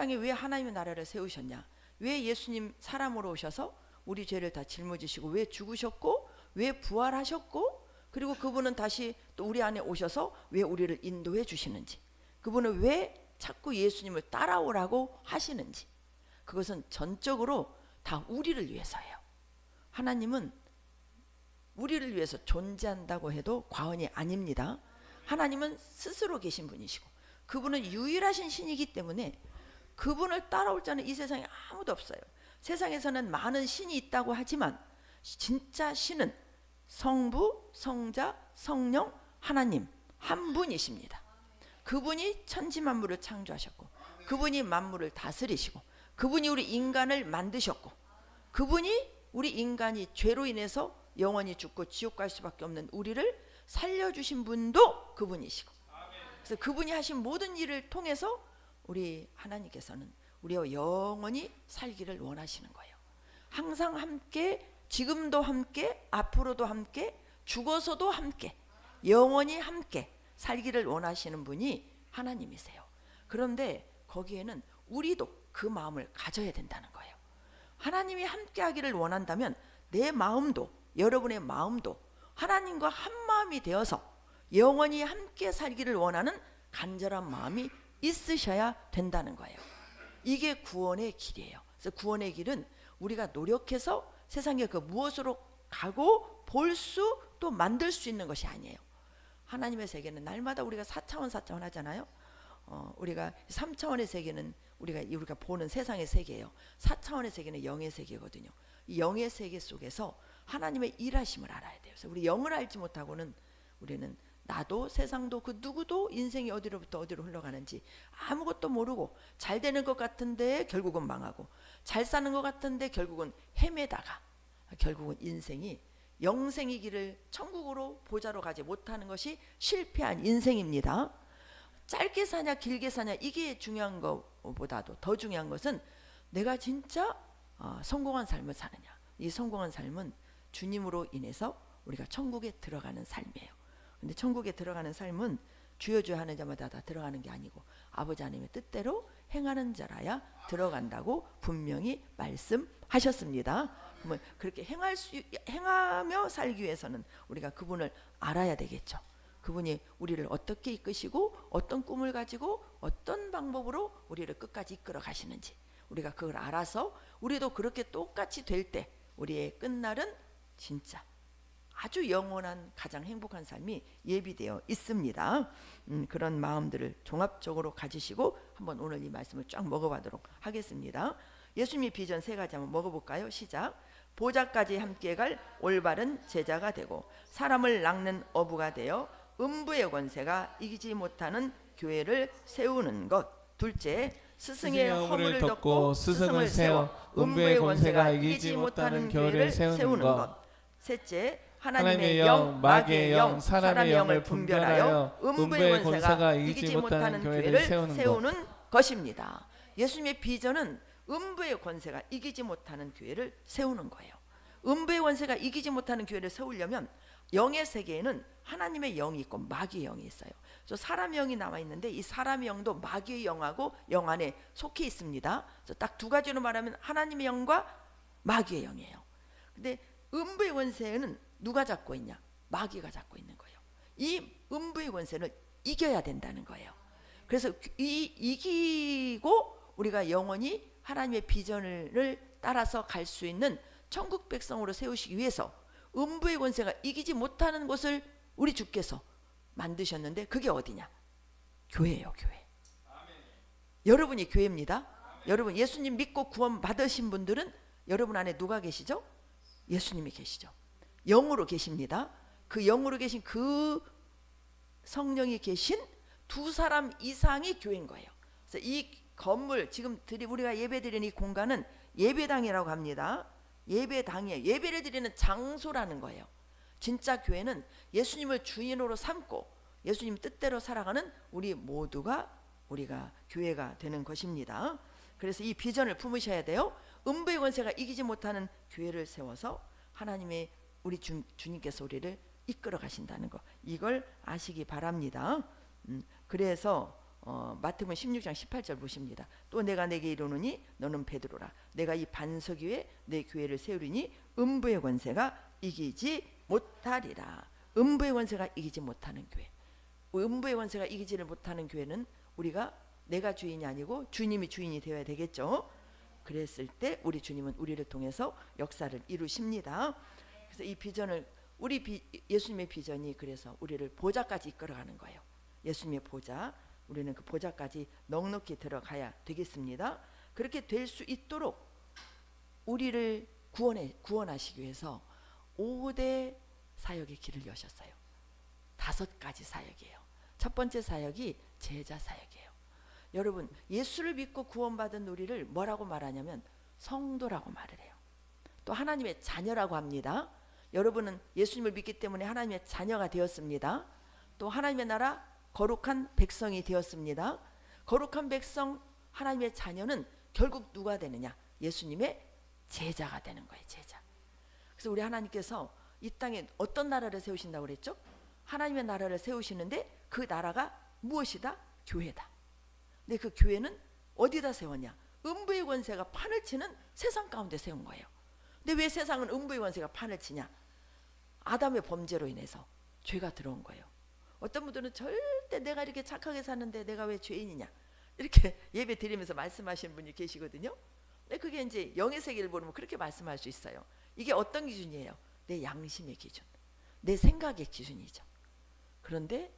땅에 왜 하나님의 나라를 세우셨냐? 왜 예수님 사람으로 오셔서 우리 죄를 다 짊어지시고 왜 죽으셨고 왜 부활하셨고 그리고 그분은 다시 또 우리 안에 오셔서 왜 우리를 인도해 주시는지, 그분은 왜 자꾸 예수님을 따라오라고 하시는지, 그것은 전적으로 다 우리를 위해서예요. 하나님은 우리를 위해서 존재한다고 해도 과언이 아닙니다. 하나님은 스스로 계신 분이시고 그분은 유일하신 신이기 때문에 그분을 따라올 자는 이 세상에 아무도 없어요. 세상에서는 많은 신이 있다고 하지만 진짜 신은 성부, 성자, 성령, 하나님 한 분이십니다. 그분이 천지 만물을 창조하셨고 그분이 만물을 다스리시고 그분이 우리 인간을 만드셨고 그분이 우리 인간이 죄로 인해서 영원히 죽고 지옥 갈 수밖에 없는 우리를 살려주신 분도 그분이시고, 그래서 그분이 하신 모든 일을 통해서 우리 하나님께서는 우리와 영원히 살기를 원하시는 거예요. 항상 함께, 지금도 함께, 앞으로도 함께, 죽어서도 함께, 영원히 함께 살기를 원하시는 분이 하나님이세요. 그런데 거기에는 우리도 그 마음을 가져야 된다는 거예요. 하나님이 함께 하기를 원한다면 내 마음도 여러분의 마음도 하나님과 한 마음이 되어서 영원히 함께 살기를 원하는 간절한 마음이 있으셔야 된다는 거예요. 이게 구원의 길이에요. 그래서 구원의 길은 우리가 노력해서 세상에 그 무엇으로 가고 볼 수 또 만들 수 있는 것이 아니에요. 하나님의 세계는 날마다 우리가 4차원 하잖아요. 우리가 3차원의 세계는 우리가 보는 세상의 세계예요. 4차원의 세계는 영의 세계거든요. 이 영의 세계 속에서 하나님의 일하심을 알아야 돼요. 그래서 우리 영을 알지 못하고는 우리는 나도 세상도 그 누구도 인생이 어디로부터 어디로 흘러가는지 아무것도 모르고 잘 되는 것 같은데 결국은 망하고 잘 사는 것 같은데 결국은 헤매다가 결국은 인생이 영생이기를 천국으로 보좌로 가지 못하는 것이 실패한 인생입니다. 짧게 사냐 길게 사냐 이게 중요한 것보다도 더 중요한 것은 내가 진짜 성공한 삶을 사느냐. 이 성공한 삶은 주님으로 인해서 우리가 천국에 들어가는 삶이에요. 근데 천국에 들어가는 삶은 주여 주여 하는 자마다 다 들어가는 게 아니고 아버지 하나님의 뜻대로 행하는 자라야 들어간다고 분명히 말씀하셨습니다. 그러면 그렇게 행하며 살기 위해서는 우리가 그분을 알아야 되겠죠. 그분이 우리를 어떻게 이끄시고 어떤 꿈을 가지고 어떤 방법으로 우리를 끝까지 이끌어 가시는지 우리가 그걸 알아서 우리도 그렇게 똑같이 될 때 우리의 끝날은 진짜 아주 영원한 가장 행복한 삶이 예비되어 있습니다. 그런 마음들을 종합적으로 가지시고 한번 오늘 이 말씀을 쫙 먹어보도록 하겠습니다. 예수님의 비전 3가지 한번 먹어볼까요? 시작. 보좌까지 함께 갈 올바른 제자가 되고 사람을 낚는 어부가 되어 음부의 권세가 이기지 못하는 교회를 세우는 것. 둘째, 스승의 허물을 덮고 스승을 세워 음부의 권세가 이기지 못하는 교회를 세우는 것. 셋째, 하나님의 영, 마귀의 영, 사람의 영을 분별하여 음부의 권세가 이기지 못하는 교회를 세우는 것입니다. 예수님의 비전은 음부의 권세가 이기지 못하는 교회를 세우는 거예요. 음부의 권세가 이기지 못하는 교회를 세우려면 영의 세계에는 하나님의 영이 있고 마귀의 영이 있어요. 저 사람의 영이 남아 있는데 이 사람의 영도 마귀의 영하고 영 안에 속해 있습니다. 딱 2가지로 말하면 하나님의 영과 마귀의 영이에요. 근데 음부의 권세는 누가 잡고 있냐? 마귀가 잡고 있는 거예요. 이 음부의 권세를 이겨야 된다는 거예요. 그래서 이기고 우리가 영원히 하나님의 비전을 따라서 갈 수 있는 천국 백성으로 세우시기 위해서 음부의 권세가 이기지 못하는 곳을 우리 주께서 만드셨는데 그게 어디냐? 교회예요. 교회. 아멘. 여러분이 교회입니다. 아멘. 여러분 예수님 믿고 구원 받으신 분들은 여러분 안에 누가 계시죠? 예수님이 계시죠. 영으로 계십니다. 그 영으로 계신 그 성령이 계신 2사람 이상이 교회인 거예요. 그래서 이 건물 지금 우리가 예배드리는 이 공간은 예배당이라고 합니다. 예배당이에요. 예배를 드리는 장소라는 거예요. 진짜 교회는 예수님을 주인으로 삼고 예수님 뜻대로 살아가는 우리 모두가 우리가 교회가 되는 것입니다. 그래서 이 비전을 품으셔야 돼요. 음부의 권세가 이기지 못하는 교회를 세워서 하나님의 우리 주님께서 우리를 이끌어 가신다는 거, 이걸 아시기 바랍니다. 그래서 마태복음 16장 18절 보십니다. 또 내가 내게 이르노니 너는 베드로라. 내가 이 반석 위에 내 교회를 세우리니 음부의 권세가 이기지 못하리라. 음부의 권세가 이기지 못하는 교회. 음부의 권세가 이기지를 못하는 교회는 우리가 내가 주인이 아니고 주님이 주인이 되어야 되겠죠. 그랬을 때 우리 주님은 우리를 통해서 역사를 이루십니다. 그래서 이 비전을 예수님의 비전이 그래서 우리를 보좌까지 이끌어가는 거예요. 예수님의 보좌, 우리는 그 보좌까지 넉넉히 들어가야 되겠습니다. 그렇게 될 수 있도록 우리를 구원하시기 위해서 5대 사역의 길을 여셨어요. 5가지 사역이에요. 첫 번째 사역이 제자 사역이에요. 여러분, 예수를 믿고 구원받은 우리를 뭐라고 말하냐면 성도라고 말을 해요. 또 하나님의 자녀라고 합니다. 여러분은 예수님을 믿기 때문에 하나님의 자녀가 되었습니다. 또 하나님의 나라 거룩한 백성이 되었습니다. 거룩한 백성 하나님의 자녀는 결국 누가 되느냐? 예수님의 제자가 되는 거예요. 제자. 그래서 우리 하나님께서 이 땅에 어떤 나라를 세우신다고 그랬죠? 하나님의 나라를 세우시는데 그 나라가 무엇이다? 교회다. 근데 그 교회는 어디다 세웠냐? 음부의 권세가 판을 치는 세상 가운데 세운 거예요. 근데 왜 세상은 음부의 권세가 판을 치냐? 아담의 범죄로 인해서 죄가 들어온 거예요. 어떤 분들은 절대 내가 이렇게 착하게 사는데 내가 왜 죄인이냐 이렇게 예배 드리면서 말씀하시는 분이 계시거든요. 근데 그게 이제 영의 세계를 보면 그렇게 말씀할 수 있어요. 이게 어떤 기준이에요? 내 양심의 기준, 내 생각의 기준이죠. 그런데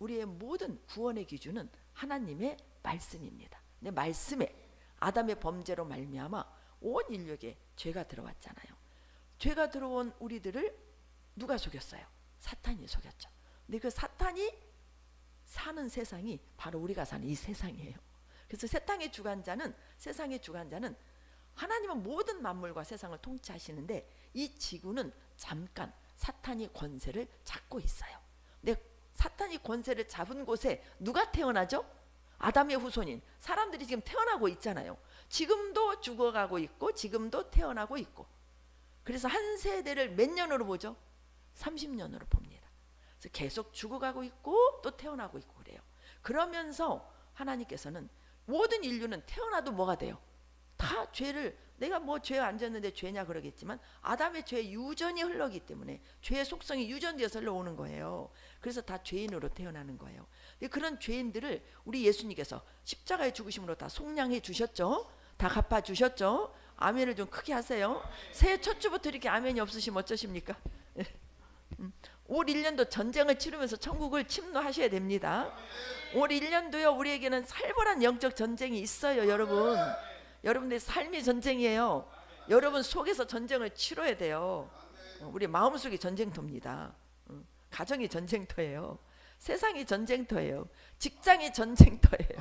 우리의 모든 구원의 기준은 하나님의 말씀입니다. 내 말씀에 아담의 범죄로 말미암아 온 인류에게 죄가 들어왔잖아요. 죄가 들어온 우리들을 누가 속였어요? 사탄이 속였죠. 근데 그 사탄이 사는 세상이 바로 우리가 사는 이 세상이에요. 그래서 세상의 주관자는 하나님은 모든 만물과 세상을 통치하시는데 이 지구는 잠깐 사탄이 권세를 잡고 있어요. 근데 사탄이 권세를 잡은 곳에 누가 태어나죠? 아담의 후손인 사람들이 지금 태어나고 있잖아요. 지금도 죽어가고 있고 지금도 태어나고 있고. 그래서 한 세대를 몇 년으로 보죠? 30년으로 봅니다. 그래서 계속 죽어가고 있고 또 태어나고 있고 그래요. 그러면서 하나님께서는 모든 인류는 태어나도 뭐가 돼요? 다 죄를, 내가 뭐 죄 안 졌는데 죄냐 그러겠지만 아담의 죄 유전이 흘러기 때문에 죄의 속성이 유전되어서 흘러오는 거예요. 그래서 다 죄인으로 태어나는 거예요. 그런 죄인들을 우리 예수님께서 십자가의 죽으심으로 다 속량해 주셨죠. 다 갚아 주셨죠. 아멘을 좀 크게 하세요. 새해 첫 주부터 이렇게 아멘이 없으시면 어쩌십니까? 올 1년도 전쟁을 치르면서 천국을 침노하셔야 됩니다. 올 1년도요 우리에게는 살벌한 영적 전쟁이 있어요. 여러분들의 삶이 전쟁이에요. 여러분 속에서 전쟁을 치러야 돼요. 우리 마음속이 전쟁터입니다. 가정이 전쟁터예요. 세상이 전쟁터예요. 직장이 전쟁터예요.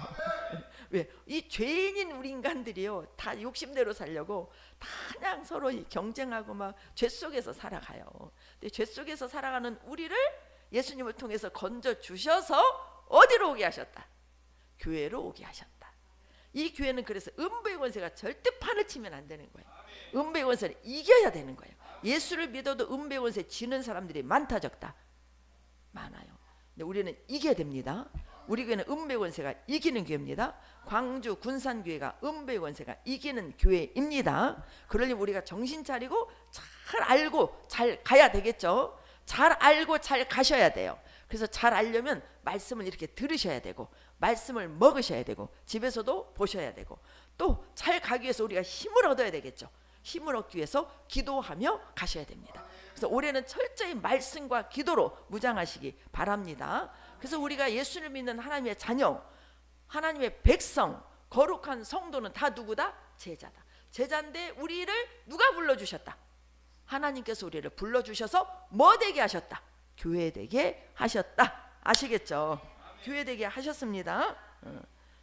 왜? 이 죄인인 우리 인간들이요 다 욕심대로 살려고 다 그냥 서로 경쟁하고 막 죄 속에서 살아가요. 근데 죄 속에서 살아가는 우리를 예수님을 통해서 건져 주셔서 어디로 오게 하셨다? 교회로 오게 하셨다. 이 교회는 그래서 음부의 권세가 절대 판을 치면 안 되는 거예요. 음부의 권세를 이겨야 되는 거예요. 예수를 믿어도 음부의 권세 지는 사람들이 많다 적다? 많아요. 근데 우리는 이겨야 됩니다. 우리 교회는 음부의 권세가 이기는 교회입니다. 광주 군산교회가 음부의 권세가 이기는 교회입니다. 그러려면 우리가 정신 차리고 잘 알고 잘 가야 되겠죠. 잘 알고 잘 가셔야 돼요. 그래서 잘 알려면 말씀을 이렇게 들으셔야 되고 말씀을 먹으셔야 되고 집에서도 보셔야 되고 또 잘 가기 위해서 우리가 힘을 얻어야 되겠죠. 힘을 얻기 위해서 기도하며 가셔야 됩니다. 그래서 올해는 철저히 말씀과 기도로 무장하시기 바랍니다. 그래서 우리가 예수를 믿는 하나님의 자녀, 하나님의 백성, 거룩한 성도는 다 누구다? 제자다. 제자인데 우리를 누가 불러주셨다? 하나님께서 우리를 불러주셔서 뭐 되게 하셨다? 교회 되게 하셨다. 아시겠죠? 교회 되게 하셨습니다.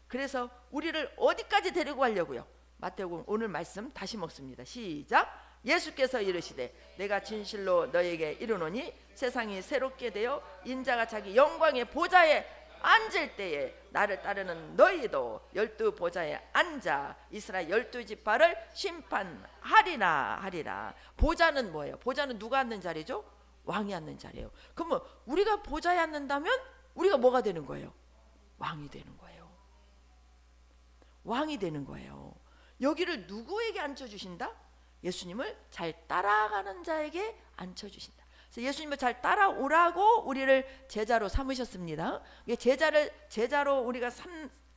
그래서 우리를 어디까지 데리고 가려고요? 마태복음 오늘 말씀 다시 먹습니다. 시작. 예수께서 이르시되 내가 진실로 너에게 이르노니 세상이 새롭게 되어 인자가 자기 영광의 보좌에 앉을 때에 나를 따르는 너희도 12 보좌에 앉아 이스라엘 12지파를 심판하리라. 보좌는 뭐예요? 보좌는 누가 앉는 자리죠? 왕이 앉는 자리예요. 그러면 우리가 보좌에 앉는다면 우리가 뭐가 되는 거예요? 왕이 되는 거예요. 왕이 되는 거예요. 여기를 누구에게 앉혀주신다? 예수님을 잘 따라가는 자에게 앉혀주신다. 그래서 예수님을 잘 따라오라고 우리를 제자로 삼으셨습니다. 제자로 우리가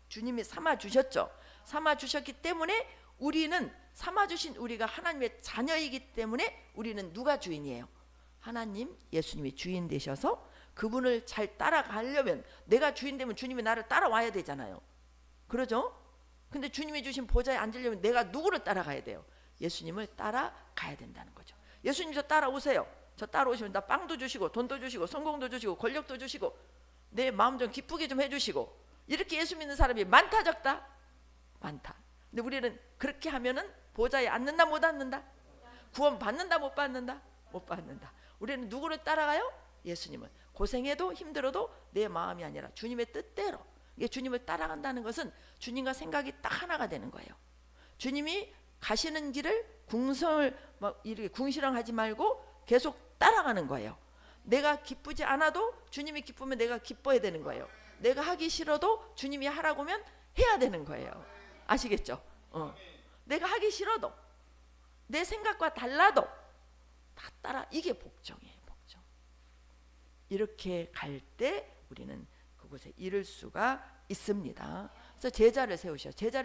주님이 삼아주셨죠. 삼아주셨기 때문에 우리는 삼아주신 우리가 하나님의 자녀이기 때문에 우리는 누가 주인이에요? 하나님, 예수님이 주인 되셔서 그분을 잘 따라가려면, 내가 주인 되면 주님이 나를 따라와야 되잖아요. 그러죠? 근데 주님이 주신 보좌에 앉으려면 내가 누구를 따라가야 돼요? 예수님을 따라가야 된다는 거죠. 예수님 저 따라오세요. 저 따라오시면 나 빵도 주시고 돈도 주시고 성공도 주시고 권력도 주시고 내 마음 좀 기쁘게 좀 해주시고, 이렇게 예수 믿는 사람이 많다 적다? 많다. 근데 우리는 그렇게 하면은 보좌에 앉는다 못 앉는다? 구원 받는다 못 받는다? 못 받는다. 우리는 누구를 따라가요? 예수님을. 고생해도 힘들어도 내 마음이 아니라 주님의 뜻대로. 이게 주님을 따라간다는 것은 주님과 생각이 딱 하나가 되는 거예요. 주님이 가시는 길을 이렇게 궁시렁하지 말고 계속 따라가는 거예요. 내가 기쁘지 않아도 주님이 기쁘면 내가 기뻐야 되는 거예요. 내가 하기 싫어도 주님이 하라고 하면 해야 되는 거예요. 아시겠죠? 내가 하기 싫어도 내 생각과 달라도 다 따라. 이게 복종이에요. 복종. 이렇게 갈 때 우리는 그곳에 이를 수가 있습니다. 그래서 제자를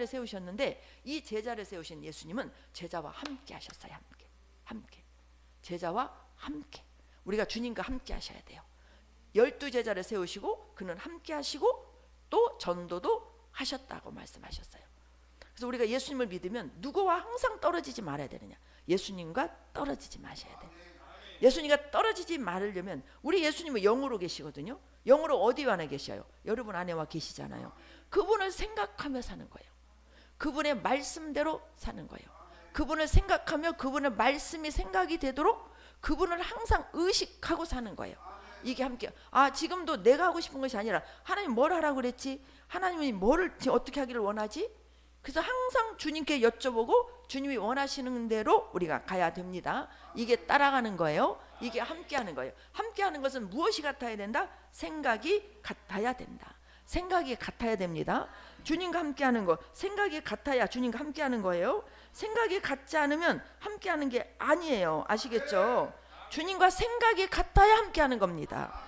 세우셨는데 이 제자를 세우신 예수님은 제자와 함께 하셨어요. 함께. 제자와 함께. 우리가 주님과 함께 하셔야 돼요. 12제자를 세우시고 그는 함께 하시고 또 전도도 하셨다고 말씀하셨어요. 그래서 우리가 예수님을 믿으면 누구와 항상 떨어지지 말아야 되느냐? 예수님과 떨어지지 마셔야 돼요. 예수님과 떨어지지 말으려면, 우리 예수님은 영으로 계시거든요. 영으로 어디 안에 계셔요? 여러분 안에와 계시잖아요. 그분을 생각하며 사는 거예요. 그분의 말씀대로 사는 거예요. 그분을 생각하며 그분의 말씀이 생각이 되도록 그분을 항상 의식하고 사는 거예요. 이게 함께. 지금도 내가 하고 싶은 것이 아니라 하나님 뭘 하라고 그랬지? 하나님이 뭐를 어떻게 하기를 원하지? 그래서 항상 주님께 여쭤보고 주님이 원하시는 대로 우리가 가야 됩니다. 이게 따라가는 거예요. 이게 함께하는 거예요. 함께하는 것은 무엇이 같아야 된다? 생각이 같아야 된다. 생각이 같아야 됩니다. 주님과 함께하는 거, 생각이 같아야 주님과 함께하는 거예요. 생각이 같지 않으면 함께하는 게 아니에요. 아시겠죠? 주님과 생각이 같아야 함께하는 겁니다.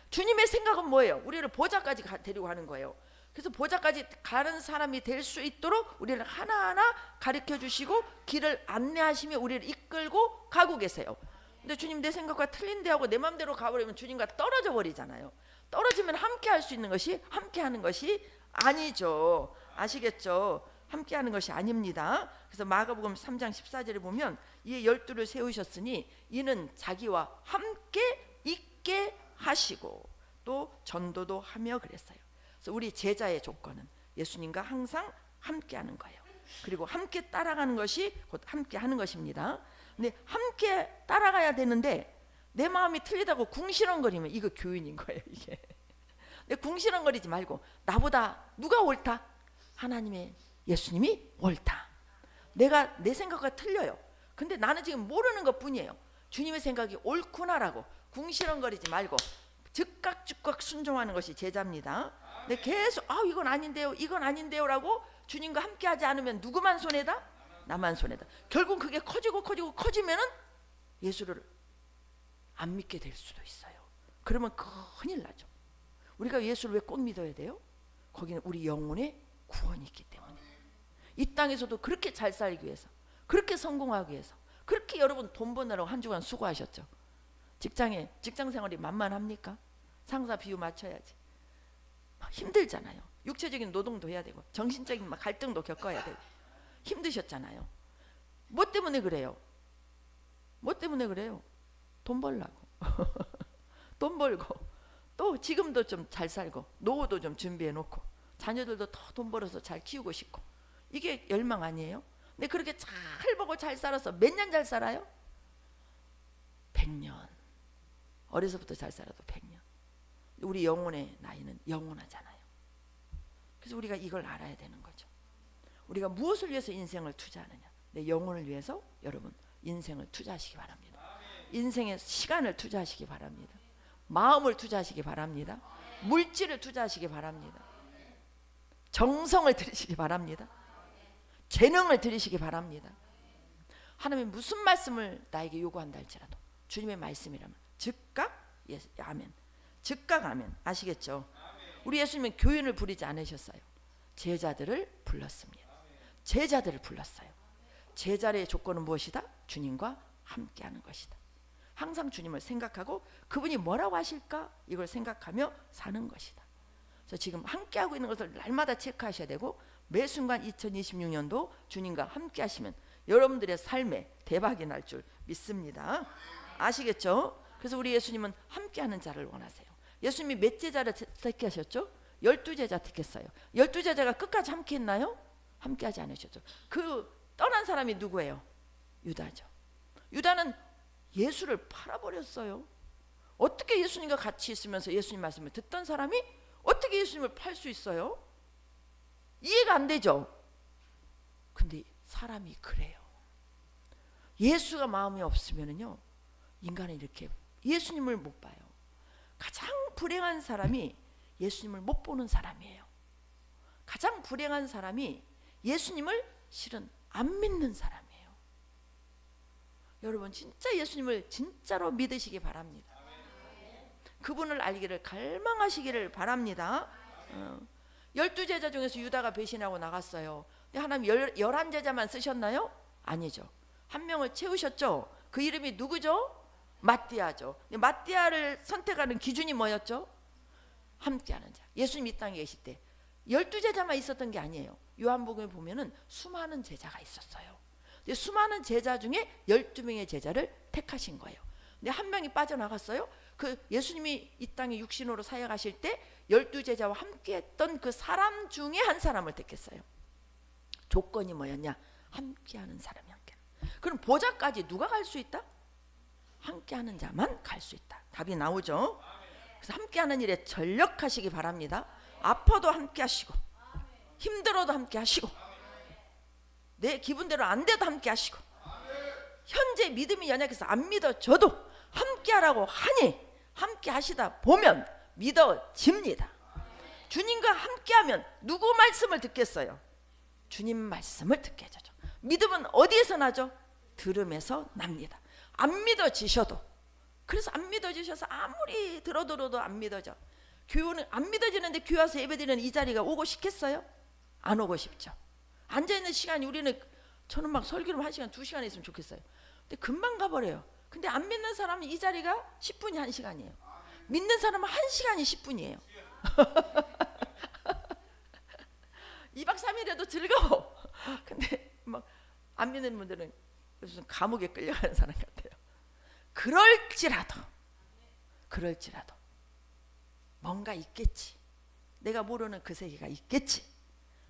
주님의 생각은 뭐예요? 우리를 보좌까지 데리고 가는 거예요. 그래서 보좌까지 가는 사람이 될 수 있도록 우리를 하나하나 가르쳐 주시고 길을 안내하시며 우리를 이끌고 가고 계세요. 근데 주님 내 생각과 틀린데 하고 내 맘대로 가버리면 주님과 떨어져 버리잖아요. 떨어지면 함께 할 수 있는 것이 함께 하는 것이 아니죠. 아시겠죠? 함께 하는 것이 아닙니다. 그래서 마가복음 3장 14절에 보면 이 12를 세우셨으니 이는 자기와 함께 있게 하시고 또 전도도 하며 그랬어요. 그래서 우리 제자의 조건은 예수님과 항상 함께 하는 거예요. 그리고 함께 따라가는 것이 곧 함께 하는 것입니다. 근데 함께 따라가야 되는데 내 마음이 틀리다고 궁시렁거리면 이거 교인인 거예요. 이게. 근데 궁시렁거리지 말고 나보다 누가 옳다? 하나님의 예수님이 옳다. 내 생각과 틀려요. 근데 나는 지금 모르는 것뿐이에요. 주님의 생각이 옳구나라고 궁시렁거리지 말고 즉각 순종하는 것이 제자입니다. 근데 계속 이건 아닌데요, 이건 아닌데요라고 주님과 함께하지 않으면 누구만 손해다? 나만 손해다. 결국 그게 커지면은 예수를 안 믿게 될 수도 있어요. 그러면 큰일 나죠. 우리가 예수를 왜 꼭 믿어야 돼요? 거기는 우리 영혼의 구원이 있기 때문에. 이 땅에서도 그렇게 잘 살기 위해서, 그렇게 성공하기 위해서, 그렇게 여러분 돈 버느라고 한 주간 수고하셨죠. 직장 생활이 만만합니까? 상사 비유 맞춰야지. 힘들잖아요. 육체적인 노동도 해야 되고 정신적인 갈등도 겪어야 되고 힘드셨잖아요. 뭐 때문에 그래요? 돈 벌라고. 돈 벌고 또 지금도 좀 잘 살고 노후도 좀 준비해 놓고 자녀들도 더 돈 벌어서 잘 키우고 싶고, 이게 열망 아니에요? 근데 그렇게 잘 벌고 잘 살아서 몇 년 잘 살아요? 100년. 어려서부터 잘 살아도 100년. 우리 영혼의 나이는 영원하잖아요. 그래서 우리가 이걸 알아야 되는 거죠. 우리가 무엇을 위해서 인생을 투자하느냐? 내 영혼을 위해서 여러분 인생을 투자하시기 바랍니다. 인생의 시간을 투자하시기 바랍니다. 마음을 투자하시기 바랍니다. 물질을 투자하시기 바랍니다. 정성을 들이시기 바랍니다. 재능을 들이시기 바랍니다. 하나님이 무슨 말씀을 나에게 요구한다 할지라도 주님의 말씀이라면 즉각 아멘. 즉각 아멘. 아시겠죠? 우리 예수님은 교인을 부리지 않으셨어요. 제자들을 불렀습니다. 제자들을 불렀어요. 제자의 조건은 무엇이다? 주님과 함께하는 것이다. 항상 주님을 생각하고 그분이 뭐라고 하실까? 이걸 생각하며 사는 것이다. 그래서 지금 함께하고 있는 것을 날마다 체크하셔야 되고 매 순간 2026년도 주님과 함께하시면 여러분들의 삶에 대박이 날 줄 믿습니다. 아시겠죠? 그래서 우리 예수님은 함께하는 자를 원하세요. 예수님이 몇 제자를 택하셨죠? 12제자 택했어요. 12제자가 끝까지 함께했나요? 함께하지 않으셨죠. 그 떠난 사람이 누구예요? 유다죠. 유다는 예수를 팔아버렸어요. 어떻게 예수님과 같이 있으면서 예수님 말씀을 듣던 사람이 어떻게 예수님을 팔 수 있어요? 이해가 안 되죠. 근데 사람이 그래요. 예수가 마음이 없으면요 인간은 이렇게 예수님을 못 봐요. 가장 불행한 사람이 예수님을 못 보는 사람이에요. 가장 불행한 사람이 예수님을 실은 안 믿는 사람이에요. 여러분 진짜 예수님을 진짜로 믿으시기 바랍니다. 그분을 알기를 갈망하시기를 바랍니다. 12제자 중에서 유다가 배신하고 나갔어요. 근데 하나님 11제자만 쓰셨나요? 아니죠. 한 명을 채우셨죠. 그 이름이 누구죠? 마띠아죠. 마띠아를 선택하는 기준이 뭐였죠? 함께하는 자. 예수님 이 땅에 계실 때 12제자만 있었던 게 아니에요. 요한복음에 보면은 수많은 제자가 있었어요. 근데 수많은 제자 중에 12명의 제자를 택하신 거예요. 근데 한 명이 빠져나갔어요. 그 예수님이 이 땅에 육신으로 사역하실 때 12제자와 함께했던 그 사람 중에 한 사람을 택했어요. 조건이 뭐였냐? 함께하는 사람이 함께. 그럼 보좌까지 누가 갈 수 있다? 함께하는 자만 갈 수 있다. 답이 나오죠. 그래서 함께하는 일에 전력하시기 바랍니다. 아파도 함께하시고 힘들어도 함께하시고 내 기분대로 안 돼도 함께하시고 현재 믿음이 연약해서 안 믿어져도 함께하라고 하니 함께하시다 보면 믿어집니다. 주님과 함께하면 누구 말씀을 듣겠어요? 주님 말씀을 듣게 되죠. 믿음은 어디에서 나죠? 들음에서 납니다. 안 믿어지셔도 그래서 안 믿어지셔서 아무리 들어도 안 믿어져. 교회는 안 믿어지는데 교회 와서 예배드리는 이 자리가 오고 싶겠어요? 안 오고 싶죠. 앉아있는 시간이 우리는 저는 막 설교를 1시간 2시간 있으면 좋겠어요. 근데 금방 가버려요. 근데 안 믿는 사람은 이 자리가 10분이 1시간이에요. 믿는 사람은 1시간이 10분이에요. 2박 3일에도 즐거워. 근데 막 안 믿는 분들은 무슨 감옥에 끌려가는 사람 같아요. 그럴지라도 뭔가 있겠지. 내가 모르는 그 세계가 있겠지.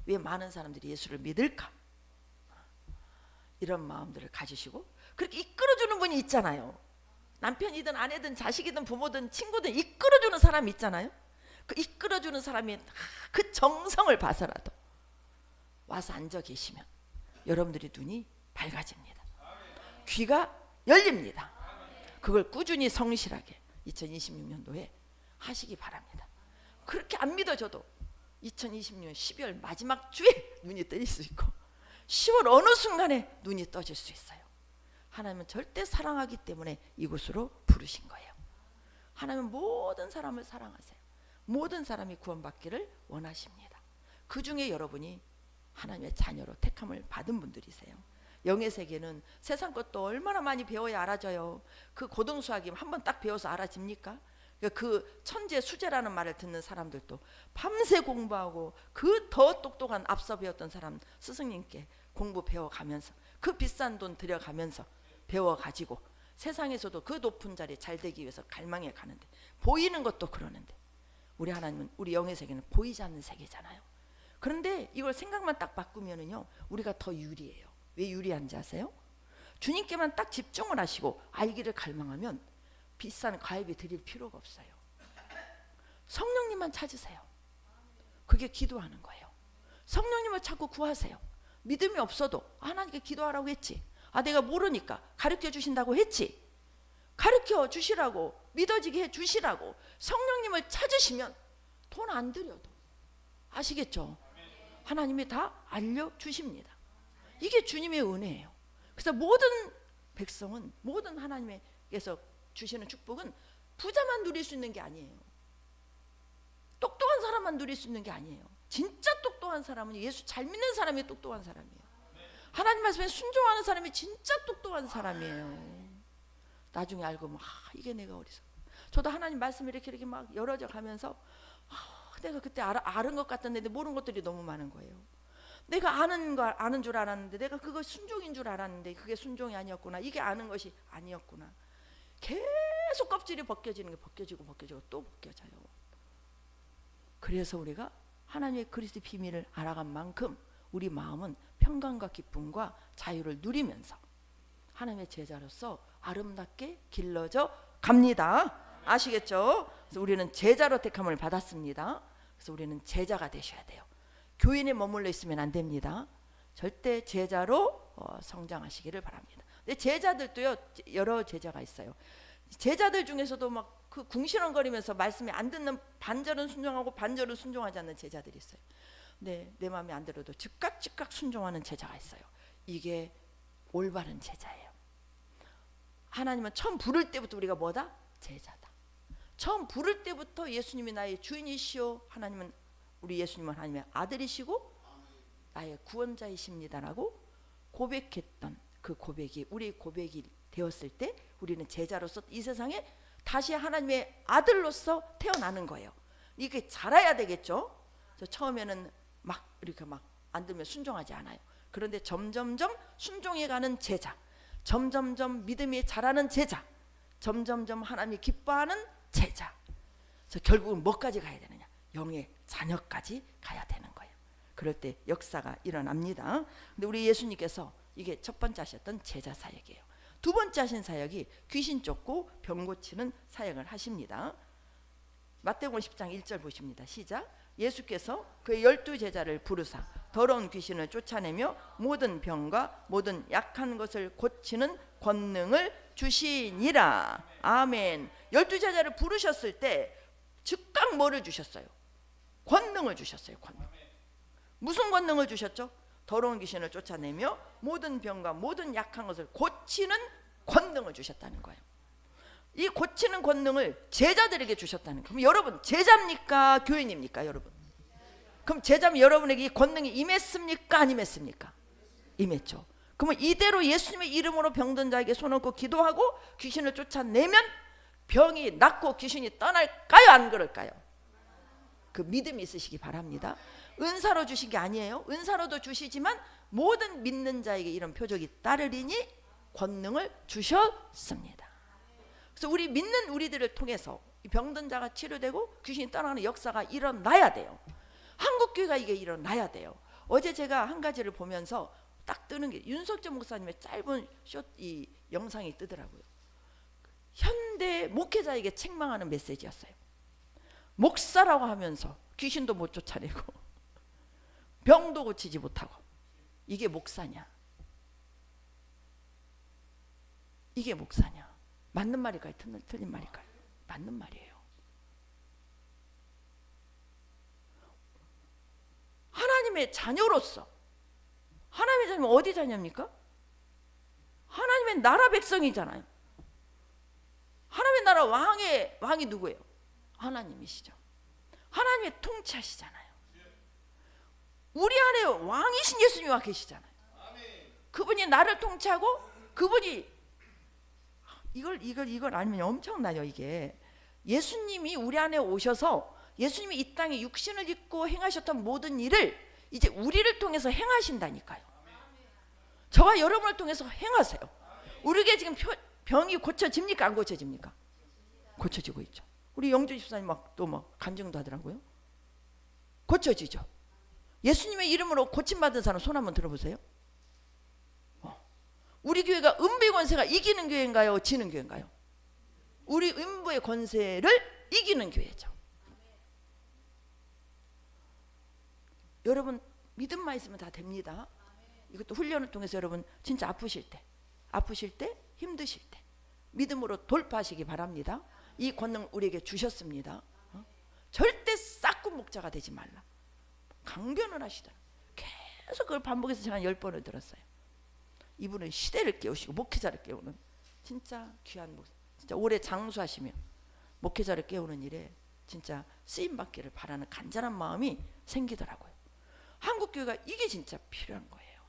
왜 많은 사람들이 예수를 믿을까? 이런 마음들을 가지시고 그렇게 이끌어주는 분이 있잖아요. 남편이든 아내든 자식이든 부모든 친구든 이끌어주는 사람이 있잖아요. 그 이끌어주는 사람이 그 정성을 봐서라도 와서 앉아 계시면 여러분들의 눈이 밝아집니다. 귀가 열립니다. 그걸 꾸준히 성실하게 2026년도에 하시기 바랍니다. 그렇게 안 믿어져도 2026년 12월 마지막 주에 눈이 떠질 수 있고 10월 어느 순간에 눈이 떠질 수 있어요. 하나님은 절대 사랑하기 때문에 이곳으로 부르신 거예요. 하나님은 모든 사람을 사랑하세요. 모든 사람이 구원받기를 원하십니다. 그 중에 여러분이 하나님의 자녀로 택함을 받은 분들이세요. 영의 세계는 세상 것도 얼마나 많이 배워야 알아져요. 그 고등수학이 한번 딱 배워서 알아집니까? 그 천재 수재라는 말을 듣는 사람들도 밤새 공부하고 그 더 똑똑한 앞서 배웠던 사람 스승님께 공부 배워가면서 그 비싼 돈 들여가면서 배워가지고 세상에서도 그 높은 자리에 잘 되기 위해서 갈망해 가는데 보이는 것도 그러는데 우리 하나님은 우리 영의 세계는 보이지 않는 세계잖아요. 그런데 이걸 생각만 딱 바꾸면은요 우리가 더 유리해요. 왜 유리한지 아세요? 주님께만 딱 집중을 하시고 알기를 갈망하면 비싼 과외비 드릴 필요가 없어요. 성령님만 찾으세요. 그게 기도하는 거예요. 성령님을 자꾸 구하세요. 믿음이 없어도 하나님께 기도하라고 했지. 내가 모르니까 가르쳐 주신다고 했지. 가르쳐 주시라고 믿어지게 해 주시라고 성령님을 찾으시면 돈 안 들여도 아시겠죠? 하나님이 다 알려주십니다. 이게 주님의 은혜예요. 그래서 모든 백성은, 모든 하나님께서 주시는 축복은 부자만 누릴 수 있는 게 아니에요. 똑똑한 사람만 누릴 수 있는 게 아니에요. 진짜 똑똑한 사람은 예수 잘 믿는 사람이 똑똑한 사람이에요. 하나님 말씀에 순종하는 사람이 진짜 똑똑한 사람이에요. 나중에 알고 이게 내가 어디서, 저도 하나님 말씀을 이렇게 막 열어져 가면서 내가 그때 아는 것 같았는데 모르는 것들이 너무 많은 거예요. 내가 아는 줄 알았는데, 내가 그거 순종인 줄 알았는데 그게 순종이 아니었구나. 이게 아는 것이 아니었구나. 계속 껍질이 벗겨지는 게 벗겨지고 또 벗겨져요. 그래서 우리가 하나님의 그리스도의 비밀을 알아간 만큼 우리 마음은 평강과 기쁨과 자유를 누리면서 하나님의 제자로서 아름답게 길러져 갑니다. 아시겠죠? 그래서 우리는 제자로 택함을 받았습니다. 그래서 우리는 제자가 되셔야 돼요. 교인에 머물러 있으면 안 됩니다. 절대 제자로 성장하시기를 바랍니다. 근데 제자들도요, 여러 제자가 있어요. 제자들 중에서도 막 그 궁시렁거리면서 말씀이 안 듣는, 반절은 순종하고 반절은 순종하지 않는 제자들이 있어요. 네, 내 마음에 안 들어도 즉각 순종하는 제자가 있어요. 이게 올바른 제자예요. 하나님은 처음 부를 때부터 우리가 뭐다? 제자다. 처음 부를 때부터 예수님이 나의 주인이시오, 하나님은, 우리 예수님은 하나님의 아들이시고 나의 구원자이십니다라고 고백했던 그 고백이 우리 고백이 되었을 때 우리는 제자로서 이 세상에 다시 하나님의 아들로서 태어나는 거예요. 이게 자라야 되겠죠. 처음에는 막 이렇게 막 안 들면 순종하지 않아요. 그런데 점점점 순종해가는 제자, 점점점 믿음이 자라는 제자, 점점점 하나님이 기뻐하는 제자. 그래서 결국은 뭐까지 가야 되느냐? 영의 자녀까지 가야 되는 거예요. 그럴 때 역사가 일어납니다. 근데 우리 예수님께서 이게 첫 번째 하셨던 제자 사역이에요. 두 번째 하신 사역이 귀신 쫓고 병 고치는 사역을 하십니다. 마태복음 10장 1절 보십니다. 시작. 예수께서 그의 12제자를 부르사 더러운 귀신을 쫓아내며 모든 병과 모든 약한 것을 고치는 권능을 주시니라. 아멘. 12제자를 부르셨을 때 즉각 뭐를 주셨어요? 권능을 주셨어요. 권능. 무슨 권능을 주셨죠? 더러운 귀신을 쫓아내며 모든 병과 모든 약한 것을 고치는 권능을 주셨다는 거예요. 이 고치는 권능을 제자들에게 주셨다는 거예요. 그럼 여러분 제자입니까? 교인입니까? 여러분, 그럼 제자면 여러분에게 이 권능이 임했습니까? 안 임했습니까? 임했죠. 그러면 이대로 예수님의 이름으로 병든 자에게 손 얹고 기도하고 귀신을 쫓아내면 병이 낫고 귀신이 떠날까요? 안 그럴까요? 그 믿음이 있으시기 바랍니다. 은사로 주신 게 아니에요. 은사로도 주시지만 모든 믿는 자에게 이런 표적이 따르리니 권능을 주셨습니다. 그래서 우리 믿는 우리들을 통해서 병든 자가 치료되고 귀신이 떠나는 역사가 일어나야 돼요. 한국교회가 이게 일어나야 돼요. 어제 제가 한 가지를 보면서 딱 뜨는 게 윤석재 목사님의 짧은 이 영상이 뜨더라고요. 현대 목회자에게 책망하는 메시지였어요. 목사라고 하면서 귀신도 못 쫓아내고 병도 고치지 못하고 이게 목사냐? 이게 목사냐? 맞는 말일까요? 틀린 말일까요? 맞는 말이에요. 하나님의 자녀로서, 하나님의 자녀는 어디 자녀입니까? 하나님의 나라 백성이잖아요. 하나님의 나라 왕이 누구예요? 하나님이시죠. 하나님의 통치하시잖아요. 우리 안에 왕이신 예수님이 와 계시잖아요. 그분이 나를 통치하고 그분이 이걸 알면 엄청나요. 이게 예수님이 우리 안에 오셔서 예수님이 이 땅에 육신을 입고 행하셨던 모든 일을 이제 우리를 통해서 행하신다니까요. 저와 여러분을 통해서 행하세요. 우리에게 지금 병이 고쳐집니까? 안 고쳐집니까? 고쳐지고 있죠. 우리 영주 집사님 또 간증도 하더라고요. 고쳐지죠. 예수님의 이름으로 고침받은 사람 손 한번 들어보세요. 우리 교회가 음부의 권세가 이기는 교회인가요? 지는 교회인가요? 우리 음부의 권세를 이기는 교회죠. 여러분 믿음만 있으면 다 됩니다. 이것도 훈련을 통해서 여러분 진짜 아프실 때 힘드실 때 믿음으로 돌파하시기 바랍니다. 이 권능 우리에게 주셨습니다. 절대 싹군 목자가 되지 말라. 강변을 하시더라. 계속 그걸 반복해서 제가 10번을 들었어요. 이분은 시대를 깨우시고 목회자를 깨우는 진짜 귀한 목사. 진짜 오래 장수하시며 목회자를 깨우는 일에 진짜 쓰임 받기를 바라는 간절한 마음이 생기더라고요. 한국 교회가 이게 진짜 필요한 거예요.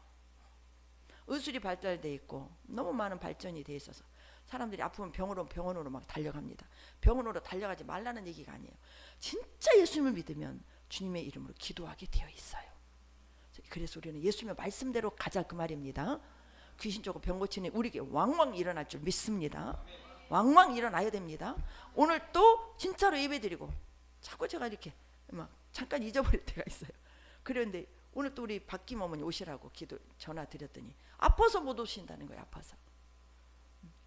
의술이 발달돼 있고 너무 많은 발전이 돼 있어서 사람들이 아프면 병원으로 막 달려갑니다. 병원으로 달려가지 말라는 얘기가 아니에요. 진짜 예수님을 믿으면 주님의 이름으로 기도하게 되어 있어요. 그래서 우리는 예수님의 말씀대로 가자 그 말입니다. 귀신 쫓고 병 고치는 우리에게 왕왕 일어날 줄 믿습니다. 왕왕 일어나야 됩니다. 오늘 또 진짜로 예배드리고 자꾸 제가 이렇게 막 잠깐 잊어버릴 때가 있어요. 그런데 오늘 또 우리 박김 어머니 오시라고 전화 드렸더니 아파서 못 오신다는 거예요.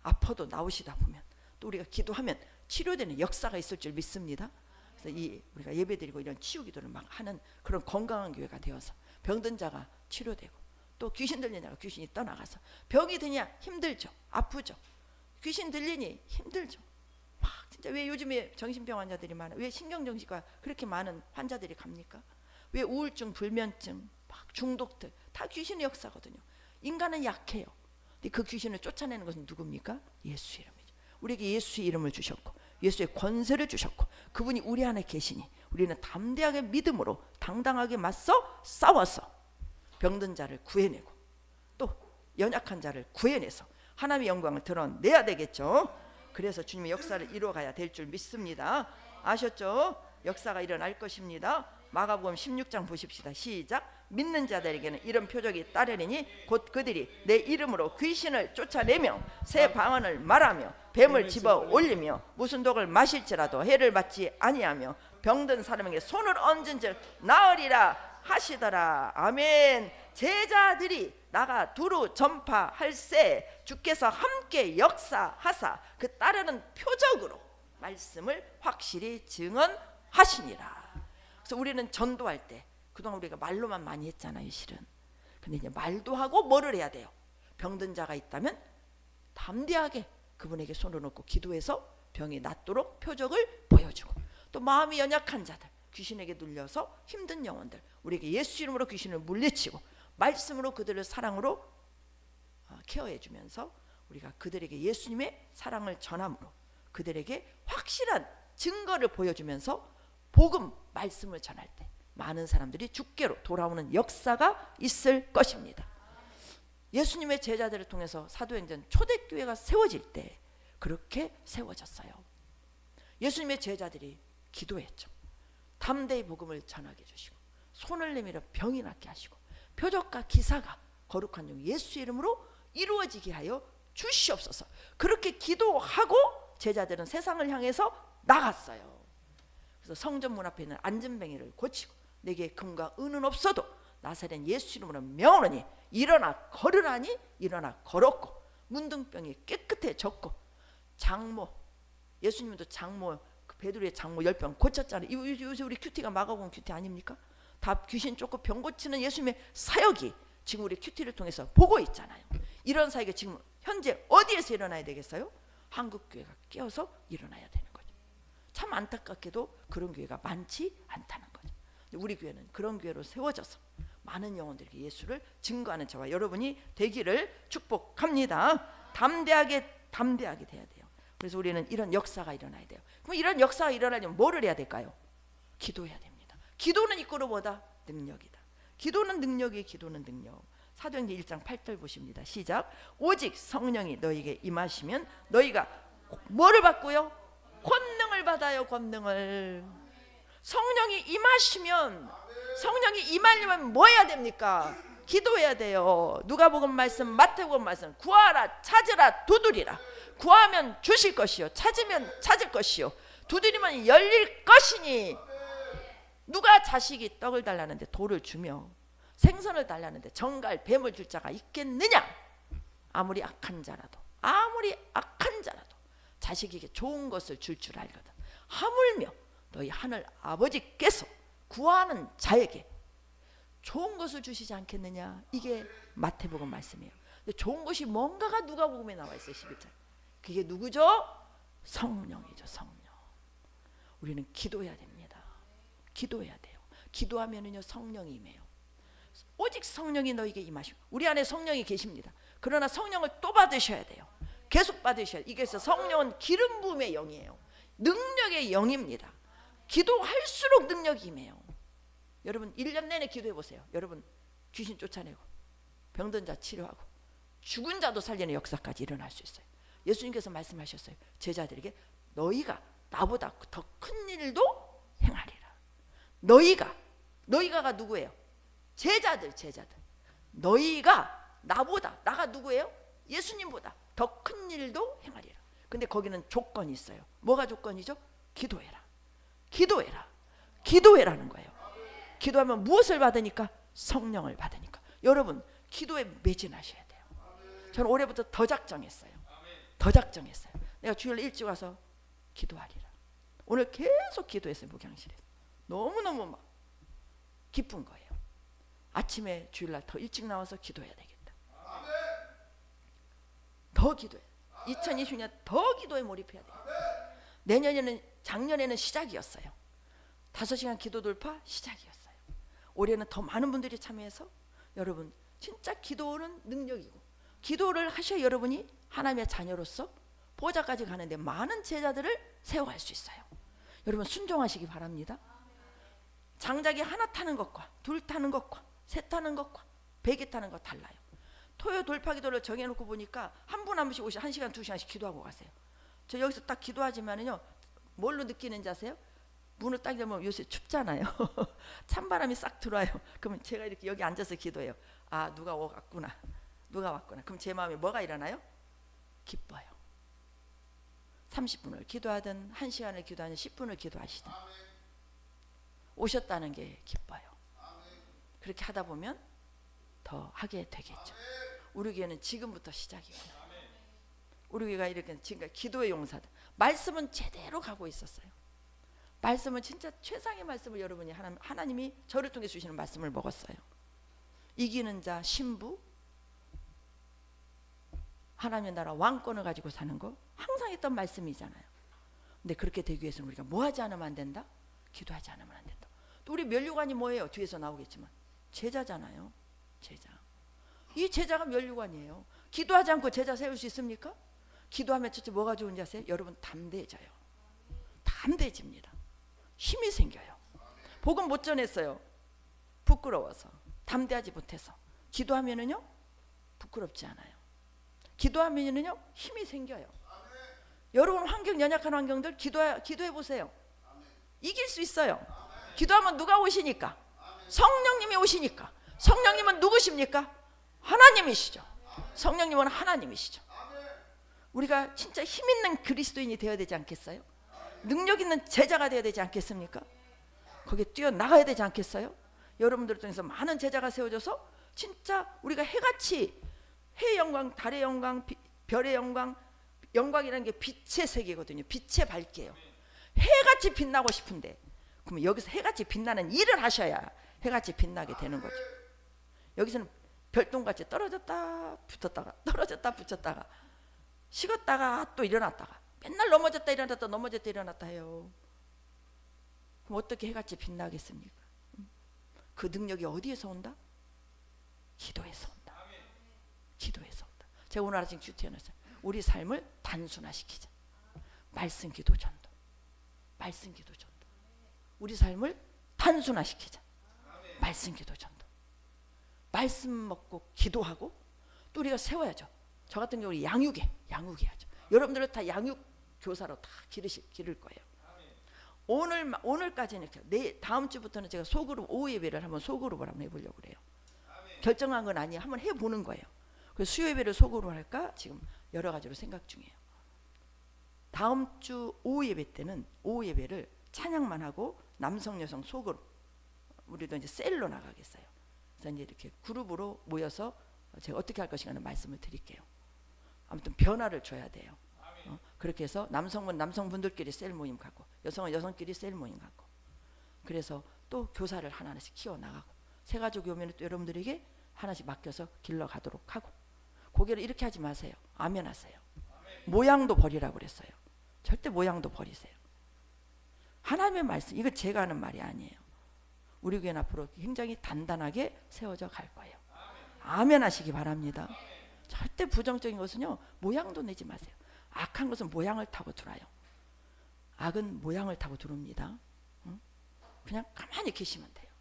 아파도 나오시다 보면 또 우리가 기도하면 치료되는 역사가 있을 줄 믿습니다. 그래서 우리가 예배드리고 이런 치유 기도를 막 하는 그런 건강한 교회가 되어서 병든 자가 치료되고 또 귀신 들리는 자가 귀신이 떠나가서 병이 드냐 힘들죠. 아프죠. 귀신 들리니 힘들죠. 막 진짜 왜 요즘에 정신병 환자들이 많아? 왜 신경정신과 그렇게 많은 환자들이 갑니까? 왜 우울증, 불면증, 막 중독들 다 귀신의 역사거든요. 인간은 약해요. 근데 그 귀신을 쫓아내는 것은 누굽니까? 예수 이름이죠. 우리에게 예수의 이름을 주셨고 예수의 권세를 주셨고 그분이 우리 안에 계시니 우리는 담대하게 믿음으로 당당하게 맞서 싸워서 병든 자를 구해내고 또 연약한 자를 구해내서 하나님의 영광을 드러내야 되겠죠. 그래서 주님의 역사를 이루어가야 될 줄 믿습니다. 아셨죠? 역사가 일어날 것입니다. 마가복음 16장 보십시다. 시작. 믿는 자들에게는 이런 표적이 따르리니 곧 그들이 내 이름으로 귀신을 쫓아내며 새 방언을 말하며 뱀을 집어 올리며 무슨 독을 마실지라도 해를 받지 아니하며 병든 사람에게 손을 얹은즉 나으리라 하시더라. 아멘. 제자들이 나가 두루 전파할세 주께서 함께 역사하사 그 따르는 표적으로 말씀을 확실히 증언하시니라. 그래서 우리는 전도할 때 그동안 우리가 말로만 많이 했잖아요, 실은. 근데 이제 말도 하고 뭐를 해야 돼요? 병든 자가 있다면 담대하게 그분에게 손을 놓고 기도해서 병이 낫도록 표적을 보여주고 또 마음이 연약한 자들 귀신에게 눌려서 힘든 영혼들 우리에게 예수 이름으로 귀신을 물리치고 말씀으로 그들을 사랑으로 케어해 주면서 우리가 그들에게 예수님의 사랑을 전함으로 그들에게 확실한 증거를 보여주면서 복음 말씀을 전할 때 많은 사람들이 주께로 돌아오는 역사가 있을 것입니다. 예수님의 제자들을 통해서 사도행전 초대교회가 세워질 때 그렇게 세워졌어요. 예수님의 제자들이 기도했죠. 담대히 복음을 전하게 해주시고 손을 내밀어 병이 낫게 하시고 표적과 기사가 거룩한 종 예수 이름으로 이루어지게 하여 주시옵소서. 그렇게 기도하고 제자들은 세상을 향해서 나갔어요. 그래서 성전 문 앞에 있는 앉은뱅이를 고치고 내게 금과 은은 없어도 나사렛 예수 이름으로 명하노니 일어나 걸으라니 일어나 걸었고 문둥병이 깨끗해졌고 장모 예수님도 장모 베드로의 장모 10병 고쳤잖아요. 요새 우리 큐티가 마가복음 큐티 아닙니까? 다 귀신 쫓고 병 고치는 예수님의 사역이 지금 우리 큐티를 통해서 보고 있잖아요. 이런 사역이 지금 현재 어디에서 일어나야 되겠어요? 한국교회가 깨어서 일어나야 되는 거죠. 참 안타깝게도 그런 교회가 많지 않다는 거죠. 우리 교회는 그런 교회로 세워져서 많은 영혼들에게 예수를 증거하는 저와 여러분이 되기를 축복합니다. 담대하게 돼야 돼요. 그래서 우리는 이런 역사가 일어나야 돼요. 그럼 이런 역사가 일어나려면 뭐를 해야 될까요? 기도해야 됩니다. 기도는 이끌어 뭐다? 능력이다. 기도는 능력이 기도는 능력. 사도행전 1장 8절 보십니다. 시작. 오직 성령이 너희에게 임하시면 너희가 뭐를 받고요? 권능을 받아요. 권능을. 성령이 임하시면 성령이 임하려면 뭐 해야 됩니까? 기도해야 돼요. 누가복음 말씀 마태복음 말씀 구하라 찾으라 두드리라. 구하면 주실 것이요 찾으면 찾을 것이요 두드리면 열릴 것이니. 누가 자식이 떡을 달라는데 돌을 주며 생선을 달라는데 정갈 뱀을 줄 자가 있겠느냐? 아무리 악한 자라도 자식에게 좋은 것을 줄 알거든. 하물며 너희 하늘 아버지께서 구하는 자에게 좋은 것을 주시지 않겠느냐? 이게 마태복음 말씀이에요. 근데 좋은 것이 뭔가가 누가복음에 나와 있어요. 11절. 그게 누구죠? 성령이죠. 성령. 우리는 기도해야 됩니다. 기도해야 돼요. 기도하면은요 성령이 임해요. 오직 성령이 너에게 임하시고 우리 안에 성령이 계십니다. 그러나 성령을 또 받으셔야 돼요. 계속 받으셔야 돼요. 이게 성령은 기름 부음의 영이에요. 능력의 영입니다. 기도할수록 능력이 임해요. 여러분 1년 내내 기도해 보세요. 여러분 귀신 쫓아내고 병든 자 치료하고 죽은 자도 살리는 역사까지 일어날 수 있어요. 예수님께서 말씀하셨어요. 제자들에게 너희가 나보다 더 큰 일도 행하리라. 너희가가 누구예요? 제자들. 너희가 나가 누구예요? 예수님보다 더 큰 일도 행하리라. 근데 거기는 조건이 있어요. 뭐가 조건이죠? 기도해라는 거예요. 기도하면 무엇을 받으니까? 성령을 받으니까. 여러분 기도에 매진하셔야 돼요. 저는 올해부터 더 작정했어요. 내가 주일 일찍 와서 기도하리라. 오늘 계속 기도했어요. 목양실에서 너무너무 막 기쁜 거예요. 아침에 주일날 더 일찍 나와서 기도해야 되겠다. 더 기도해. 2020년 더 기도에 몰입해야 돼요. 작년에는 시작이었어요. 5시간 기도 돌파 시작이었어요. 올해는 더 많은 분들이 참여해서 여러분 진짜 기도는 능력이고 기도를 하셔야 여러분이 하나님의 자녀로서 보좌까지 가는데 많은 제자들을 세워갈 수 있어요. 여러분 순종하시기 바랍니다. 장작이 하나 타는 것과 둘 타는 것과 셋 타는 것과 100이 타는 것 달라요. 토요 돌파 기도를 정해놓고 보니까 한 분 한 분씩 오시 1시간 2시간씩 기도하고 가세요. 저 여기서 딱 기도하지만은요 뭘로 느끼는지 아세요? 문을 딱 열면 요새 춥잖아요. 찬바람이 싹 들어와요. 그러면 제가 이렇게 여기 앉아서 기도해요. 아 누가 왔구나. 그럼 제 마음에 뭐가 일어나요? 기뻐요. 30분을 기도하든 1시간을 기도하든 10분을 기도하시든 오셨다는 게 기뻐요. 그렇게 하다 보면 더 하게 되겠죠. 우리 교회는 지금부터 시작이고요. 우리 교회가 이렇게 지금 기도의 용사들 말씀은 제대로 가고 있었어요. 말씀은 진짜 최상의 말씀을 여러분이 하나님이 저를 통해 주시는 말씀을 먹었어요. 이기는 자 신부 하나님의 나라 왕권을 가지고 사는 거 항상 했던 말씀이잖아요. 근데 그렇게 되기 위해서는 우리가 뭐 하지 않으면 안 된다? 기도하지 않으면 안 된다. 또 우리 면류관이 뭐예요? 뒤에서 나오겠지만 제자잖아요. 제자. 이 제자가 면류관이에요. 기도하지 않고 제자 세울 수 있습니까? 기도하면 첫째 뭐가 좋은지 아세요? 여러분 담대해져요. 담대해집니다. 힘이 생겨요. 복음 못 전했어요. 부끄러워서 담대하지 못해서. 기도하면은요 부끄럽지 않아요. 기도하면은요 힘이 생겨요. 여러분 환경 연약한 환경들 기도해 보세요. 이길 수 있어요. 기도하면 누가 오시니까? 성령님이 오시니까. 성령님은 누구십니까? 하나님이시죠. 성령님은 하나님이시죠. 우리가 진짜 힘 있는 그리스도인이 되어야 되지 않겠어요? 능력 있는 제자가 되어야 되지 않겠습니까? 거기에 뛰어나가야 되지 않겠어요? 여러분들 통해서 많은 제자가 세워져서 진짜 우리가 해같이 해의 영광, 달의 영광, 별의 영광, 영광이라는 게 빛의 세계거든요. 빛의 밝기예요. 해같이 빛나고 싶은데 그러면 여기서 해같이 빛나는 일을 하셔야 해같이 빛나게 되는 거죠. 여기서는 별똥같이 떨어졌다 붙었다가 떨어졌다 붙였다가 식었다가 또 일어났다가 맨날 넘어졌다 일어났다 해요. 그럼 어떻게 해같이 빛나겠습니까? 그 능력이 어디에서 온다? 기도에서 온다. 기도에서 온다. 제가 오늘 아침 큐티 해놨어요. 우리 삶을 단순화시키자. 말씀 기도 전도. 우리 삶을 단순화시키자. 말씀 기도 전도. 말씀 먹고 기도하고 또 우리가 세워야죠. 저 같은 경우 양육해야죠. 여러분들은 다 양육 교사로 다 기를 거예요. 오늘까지는 다음 주부터는 제가 소그룹 오후 예배를 한번 소그룹을 한번 해보려고 그래요. 결정한 건 아니에요. 한번 해보는 거예요. 그래서 수요 예배를 소그룹 할까 지금 여러 가지로 생각 중이에요. 다음 주 오후 예배 때는 오후 예배를 찬양만 하고 남성 여성 소그룹 우리도 이제 셀로 나가겠어요. 그래서 이제 이렇게 그룹으로 모여서 제가 어떻게 할 것인가 하는 말씀을 드릴게요. 아무튼 변화를 줘야 돼요. 그렇게 해서 남성분들끼리 셀 모임 갖고 여성은 여성끼리 셀 모임 갖고 그래서 또 교사를 하나씩 키워나가고 세 가족이 오면 또 여러분들에게 하나씩 맡겨서 길러가도록 하고 고개를 이렇게 하지 마세요. 아멘 하세요. 모양도 버리라고 그랬어요. 절대 모양도 버리세요. 하나님의 말씀 이거 제가 하는 말이 아니에요. 우리 교회는 앞으로 굉장히 단단하게 세워져 갈 거예요. 아멘 하시기 바랍니다. 절대 부정적인 것은요, 모양도 내지 마세요. 악한 것은 모양을 타고 들어와요. 악은 모양을 타고 들어옵니다. 그냥 가만히 계시면 돼요.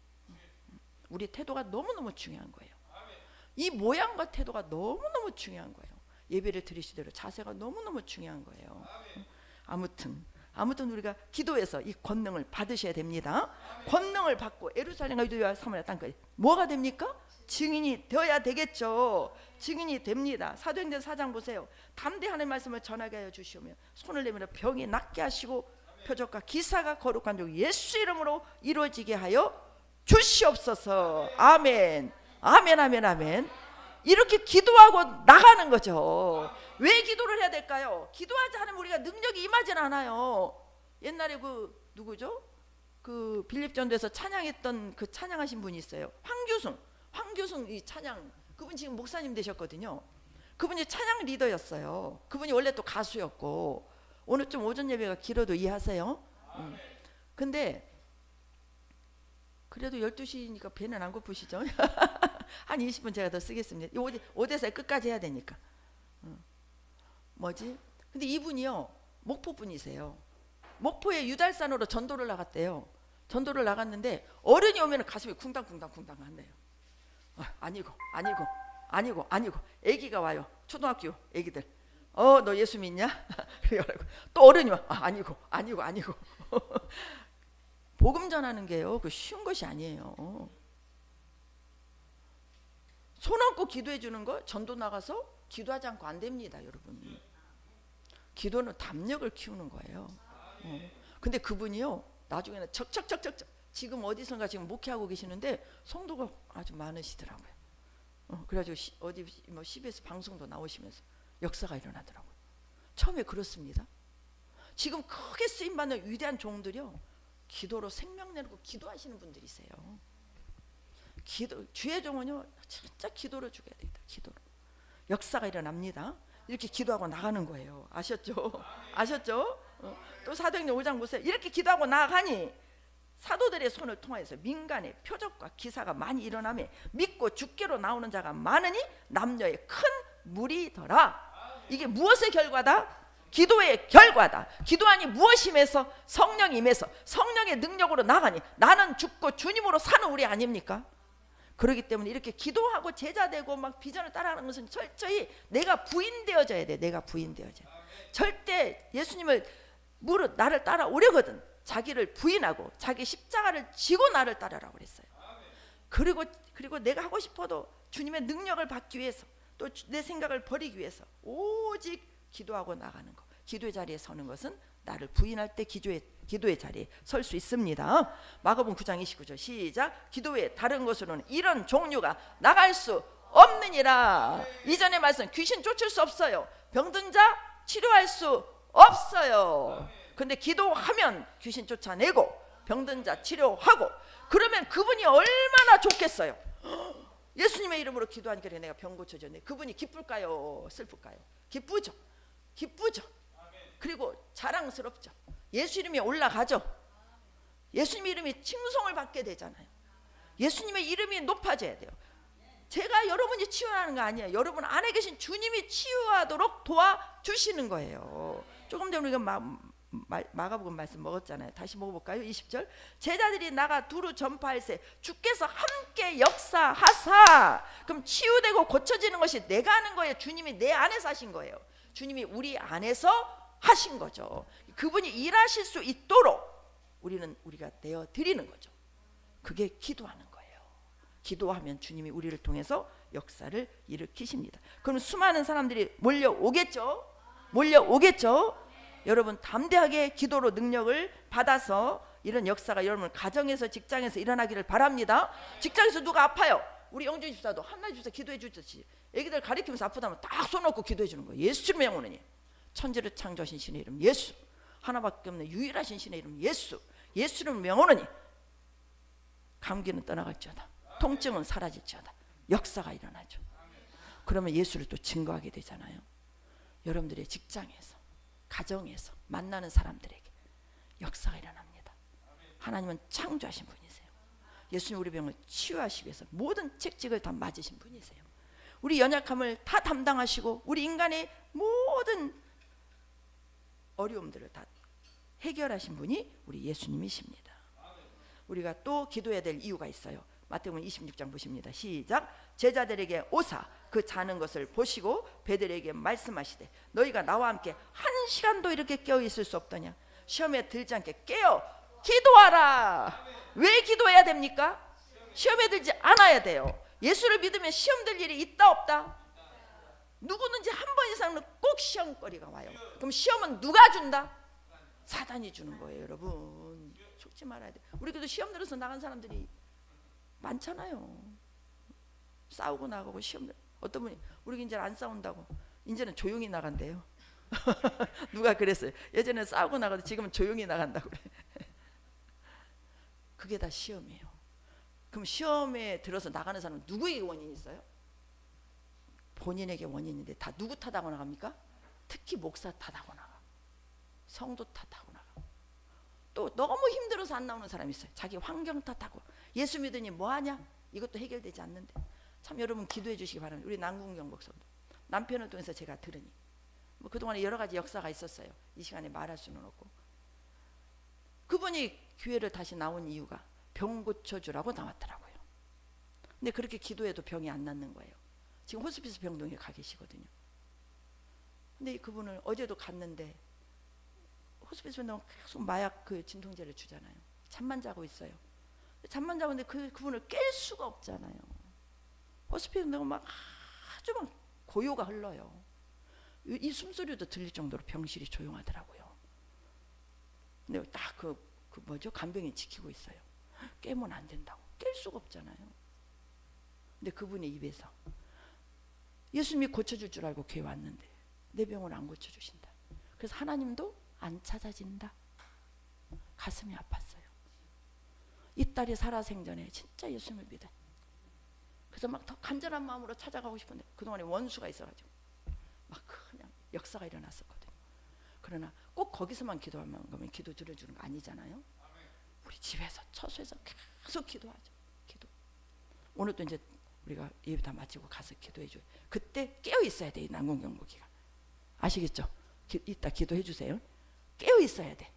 우리 태도가 너무너무 중요한 거예요. 이 모양과 태도가 너무너무 중요한 거예요. 예배를 드리시대로 자세가 너무너무 중요한 거예요. 아무튼 우리가 기도해서 이 권능을 받으셔야 됩니다. 권능을 받고 예루살렘과 유대와 사마리아 땅까지 뭐가 됩니까? 증인이 되어야 되겠죠. 증인이 됩니다. 사도행전 4장 보세요. 담대히 하나님의 말씀을 전하게 하여 주시오며 손을 내밀어 병이 낫게 하시고 표적과 기사가 거룩한 종 예수 이름으로 이루어지게 하여 주시옵소서. 아멘. 아멘 아멘 아멘. 이렇게 기도하고 나가는 거죠. 왜 기도를 해야 될까요? 기도하지 않으면 우리가 능력이 임하진 않아요. 옛날에 그 누구죠? 그 빌립전도에서 찬양했던 그 찬양하신 분이 있어요. 황규승 이 찬양, 그분 지금 목사님 되셨거든요. 그분이 찬양 리더였어요. 그분이 원래 또 가수였고, 오늘 좀 오전 예배가 길어도 이해하세요. 근데 그래도 12시니까 배는 안 고프시죠? 한 20분 제가 더 쓰겠습니다. 오대사에 끝까지 해야 되니까. 뭐지? 근데 이분이요, 목포 분이세요. 목포에 유달산으로 전도를 나갔대요. 전도를 나갔는데 어른이 오면 가슴이 쿵당쿵당 한대요. 아니고 애기가 와요. 초등학교 애기들. 너 예수 믿냐? 그래가지고 또 어른이 와. 아니고 복음 전하는 게요, 그 쉬운 것이 아니에요. 손 얹고 기도해 주는 거, 전도 나가서 기도하지 않고 안 됩니다, 여러분. 기도는 담력을 키우는 거예요. 근데 그분이요, 나중에는 척척 지금 어디선가 지금 목회하고 계시는데 성도가 아주 많으시더라고요. 그래가지고 어디 뭐 CBS 방송도 나오시면서 역사가 일어나더라고요. 처음에 그렇습니다. 지금 크게 쓰임받는 위대한 종들이요, 기도로 생명 내놓고 기도하시는 분들이세요. 주의 종은요, 진짜 기도로 죽여야 된다. 기도로 역사가 일어납니다. 이렇게 기도하고 나가는 거예요. 아셨죠? 또 사도행전 5장 보세요. 이렇게 기도하고 나가니 사도들의 손을 통하여서 민간의 표적과 기사가 많이 일어나며 믿고 죽게로 나오는 자가 많으니 남녀의 큰 무리더라. 이게 무엇의 결과다? 기도의 결과다. 기도하니 무엇이 임해서? 성령이 임해서 성령의 능력으로 나가니 나는 죽고 주님으로 사는 우리 아닙니까? 그렇기 때문에 이렇게 기도하고 제자되고 막 비전을 따라가는 것은 철저히 내가 부인되어져야 돼. 내가 부인되어져야 돼. 절대 예수님을 나를 따라오려거든 자기를 부인하고 자기 십자가를 지고 나를 따르라고 그랬어요. 그리고 내가 하고 싶어도 주님의 능력을 받기 위해서, 또 내 생각을 버리기 위해서 오직 기도하고 나가는 거. 기도의 자리에 서는 것은 나를 부인할 때 기도의 자리에 설 수 있습니다. 마가복음 9장 29절 시작. 기도 외에 다른 것으로는 이런 종류가 나갈 수 없느니라. 이전의 말씀, 귀신 쫓을 수 없어요. 병든 자 치료할 수 없어요. 근데 기도하면 귀신 쫓아내고 병든 자 치료하고, 그러면 그분이 얼마나 좋겠어요. 예수님의 이름으로 기도하니까 내가 병 고쳐졌네. 그분이 기쁠까요? 슬플까요? 기쁘죠. 그리고 자랑스럽죠. 예수 이름이 올라가죠. 예수님의 이름이 칭송을 받게 되잖아요. 예수님의 이름이 높아져야 돼요. 제가 여러분이 치유하는 거 아니에요. 여러분 안에 계신 주님이 치유하도록 도와주시는 거예요. 조금 전에 우리가 마가복음 말씀 먹었잖아요. 다시 먹어볼까요? 20절. 제자들이 나가 두루 전파할세 주께서 함께 역사하사. 그럼 치유되고 고쳐지는 것이 내가 하는 거예요? 주님이 내 안에서 하신 거예요? 주님이 우리 안에서 하신 거죠. 그분이 일하실 수 있도록 우리가 내어 드리는 거죠. 그게 기도하는 거예요. 기도하면 주님이 우리를 통해서 역사를 일으키십니다. 그럼 수많은 사람들이 몰려오겠죠. 여러분 담대하게 기도로 능력을 받아서 이런 역사가 여러분 가정에서 직장에서 일어나기를 바랍니다. 직장에서 누가 아파요? 우리 영준 집사도 한나리 집사 기도해 주듯이 애기들 가리키면서 아프다면 딱 손 놓고 기도해 주는 거예요. 예수 명호는 천지를 창조하신 신의 이름 예수, 하나밖에 없는 유일하신 신의 이름 예수, 예수를 명호는 감기는 떠나갈지어다, 통증은 사라질지어다, 역사가 일어나죠. 그러면 예수를 또 증거하게 되잖아요. 여러분들의 직장에서, 가정에서, 만나는 사람들에게 역사가 일어납니다. 하나님은 창조하신 분이세요. 예수님 우리 병을 치유하시기 위해서 모든 책직을 다 맞으신 분이세요. 우리 연약함을 다 담당하시고 우리 인간의 모든 어려움들을 다 해결하신 분이 우리 예수님이십니다. 우리가 또 기도해야 될 이유가 있어요. 마태복음 26장 보십니다. 시작. 제자들에게 오사 그 자는 것을 보시고 베드로에게 말씀하시되 너희가 나와 함께 한 시간도 이렇게 깨어 있을 수 없더냐. 시험에 들지 않게 깨어 기도하라. 왜 기도해야 됩니까? 시험에 들지 않아야 돼요. 예수를 믿으면 시험 들 일이 있다 없다? 누구든지 한 번 이상은 꼭 시험거리가 와요. 그럼 시험은 누가 준다? 사단이 주는 거예요. 여러분 속지 말아야 돼. 우리 그래도 시험 들어서 나간 사람들이 많잖아요. 싸우고 나가고 시험 들. 어떤 분이 우리 이제 안 싸운다고 이제는 조용히 나간대요. 누가 그랬어요. 예전에 싸우고 나가도 지금은 조용히 나간다고 그래. 그게 다 시험이에요. 그럼 시험에 들어서 나가는 사람은 누구에게 원인이 있어요? 본인에게 원인인데 다 누구 탓하고 나갑니까? 특히 목사 탓하고 나가. 성도 탓하고 나가. 또 너무 힘들어서 안 나오는 사람이 있어요. 자기 환경 탓하고. 예수 믿으니 뭐하냐? 이것도 해결되지 않는데. 참 여러분 기도해 주시기 바랍니다. 우리 남궁경 목사도 남편을 통해서 제가 들으니 뭐 그동안에 여러 가지 역사가 있었어요. 이 시간에 말할 수는 없고. 그분이 교회를 다시 나온 이유가 병 고쳐주라고 나왔더라고요. 근데 그렇게 기도해도 병이 안 낫는 거예요. 지금 호스피스 병동에 가 계시거든요. 근데 그분을 어제도 갔는데 호스피스 병동 계속 마약 그 진통제를 주잖아요. 잠만 자고 있어요. 잠만 자고 있는데 그분을 깰 수가 없잖아요. 호스피스 병동은 막 아주 막 고요가 흘러요. 이 숨소리도 들릴 정도로 병실이 조용하더라고요. 근데 딱 그 뭐죠? 간병인 지키고 있어요. 깨면 안 된다고. 깰 수가 없잖아요. 근데 그분의 입에서 예수님이 고쳐줄 줄 알고 교회 왔는데 내 병을 안 고쳐주신다. 그래서 하나님도 안 찾아진다. 가슴이 아팠어요. 이 딸이 살아생전에 진짜 예수님을 믿어. 그래서 막 더 간절한 마음으로 찾아가고 싶은데 그동안에 원수가 있어가지고 막 그냥 역사가 일어났었거든요. 그러나 꼭 거기서만 기도하면 그러면 기도 들어주는 거 아니잖아요. 우리 집에서 처소에서 계속 기도하죠. 기도. 오늘도 이제 우리가 예배 다 마치고 가서 기도해줘요. 그때 깨어 있어야 돼. 남궁경복이가 아시겠죠? 이따 기도해 주세요. 깨어 있어야 돼.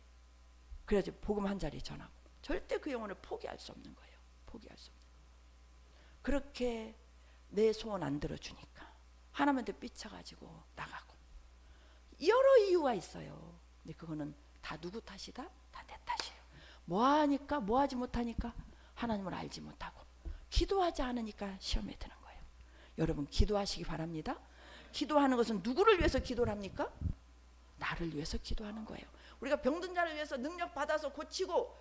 그래야지 복음 한 자리 전하고 절대 그 영혼을 포기할 수 없는 거예요. 포기할 수 없는 거예요. 그렇게 내 소원 안 들어주니까 하나님한테 삐쳐가지고 나가고 여러 이유가 있어요. 근데 그거는 다 누구 탓이다? 다 내 탓이에요. 뭐하니까 뭐하지 못하니까 하나님을 알지 못하고 기도하지 않으니까 시험에 드는 거예요. 여러분 기도하시기 바랍니다. 기도하는 것은 누구를 위해서 기도를 합니까? 나를 위해서 기도하는 거예요. 우리가 병든 자를 위해서 능력 받아서 고치고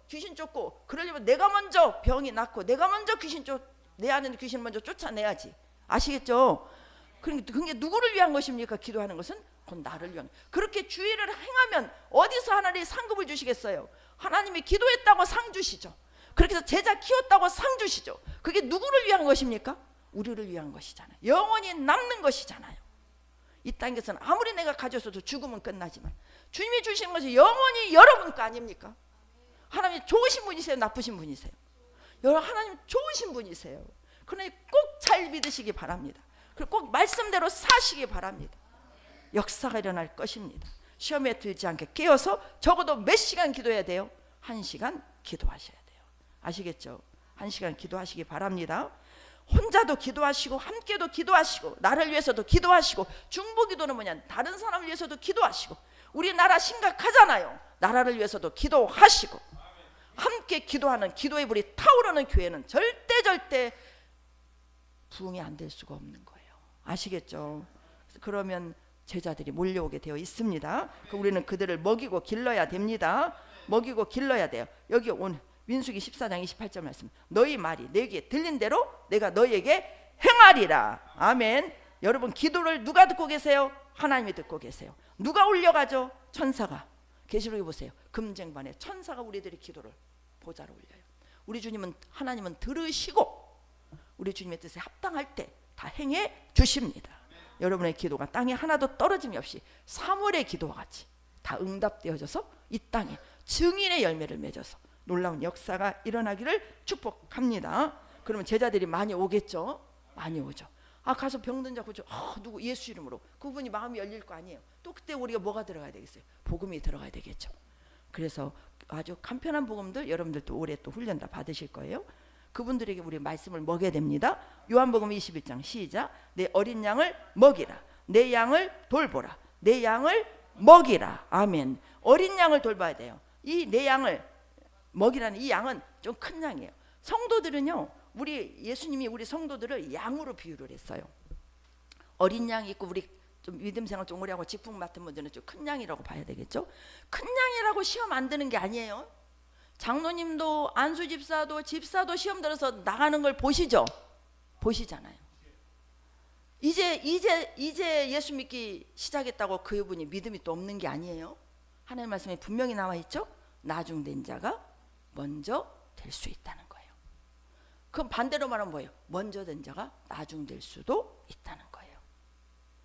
귀신 쫓고 그러려면 내가 먼저 병이 낫고 내가 먼저 내 안에 귀신 먼저 쫓아내야지. 아시겠죠? 그게 누구를 위한 것입니까? 기도하는 것은 곧 나를 위한. 그렇게 주의를 행하면 어디서 하나님이 상급을 주시겠어요? 하나님이 기도했다고 상 주시죠. 그렇게 해서 제자 키웠다고 상 주시죠. 그게 누구를 위한 것입니까? 우리를 위한 것이잖아요. 영원히 남는 것이잖아요. 이 땅인 것은 아무리 내가 가졌어도 죽으면 끝나지만 주님이 주신 것이 영원히 여러분 거 아닙니까? 하나님이 좋으신 분이세요? 나쁘신 분이세요? 여러분 하나님 좋으신 분이세요. 그러니 꼭 잘 믿으시기 바랍니다. 그리고 꼭 말씀대로 사시기 바랍니다. 역사가 일어날 것입니다. 시험에 들지 않게 깨어서 적어도 몇 시간 기도해야 돼요? 1시간 기도하셔야 돼요. 아시겠죠? 1시간 기도하시기 바랍니다. 혼자도 기도하시고 함께도 기도하시고 나를 위해서도 기도하시고 중보기도는 뭐냐? 다른 사람을 위해서도 기도하시고 우리나라 심각하잖아요. 나라를 위해서도 기도하시고 함께 기도하는 기도의 불이 타오르는 교회는 절대 부흥이 안 될 수가 없는 거예요. 아시겠죠? 그러면 제자들이 몰려오게 되어 있습니다. 우리는 그들을 먹이고 길러야 됩니다. 먹이고 길러야 돼요. 여기 오늘 민수기 14장 28절 말씀. 너희 말이 내게 들린 대로 내가 너희에게 행하리라. 아멘. 여러분 기도를 누가 듣고 계세요? 하나님이 듣고 계세요. 누가 올려가죠? 천사가. 계시록에 보세요. 금쟁반에 천사가 우리들의 기도를 보좌로 올려요. 우리 주님은 하나님은 들으시고 우리 주님의 뜻에 합당할 때 다 행해 주십니다. 여러분의 기도가 땅에 하나도 떨어짐이 없이 사물의 기도와 같이 다 응답되어져서 이 땅에 증인의 열매를 맺어서 놀라운 역사가 일어나기를 축복합니다. 그러면 제자들이 많이 오겠죠? 많이 오죠. 가서 병든 자 고쳐. 누구 예수 이름으로. 그분이 마음이 열릴 거 아니에요. 또 그때 우리가 뭐가 들어가야 되겠어요? 복음이 들어가야 되겠죠. 그래서 아주 간편한 복음들 여러분들도 올해 또 훈련 다 받으실 거예요. 그분들에게 우리 말씀을 먹여야 됩니다. 요한복음 21장 시작. 내 어린 양을 먹이라. 내 양을 돌보라. 내 양을 먹이라. 아멘. 어린 양을 돌봐야 돼요. 이 내 양을 먹이라는 이 양은 좀 큰 양이에요. 성도들은요, 우리 예수님이 우리 성도들을 양으로 비유를 했어요. 어린 양이 있고 우리 좀 믿음 생활 좀 오래 하고 직분 맡은 분들은 좀 큰 양이라고 봐야 되겠죠. 큰 양이라고 시험 안 드는 게 아니에요. 장로님도 안수 집사도 시험 들어서 나가는 걸 보시죠. 보시잖아요. 이제 예수 믿기 시작했다고 그분이 믿음이 또 없는 게 아니에요. 하나님 말씀에 분명히 나와 있죠. 나중된 자가 먼저 될 수 있다는 거예요. 그럼 반대로 말하면 뭐예요? 먼저 된 자가 나중될 수도 있다는 거예요.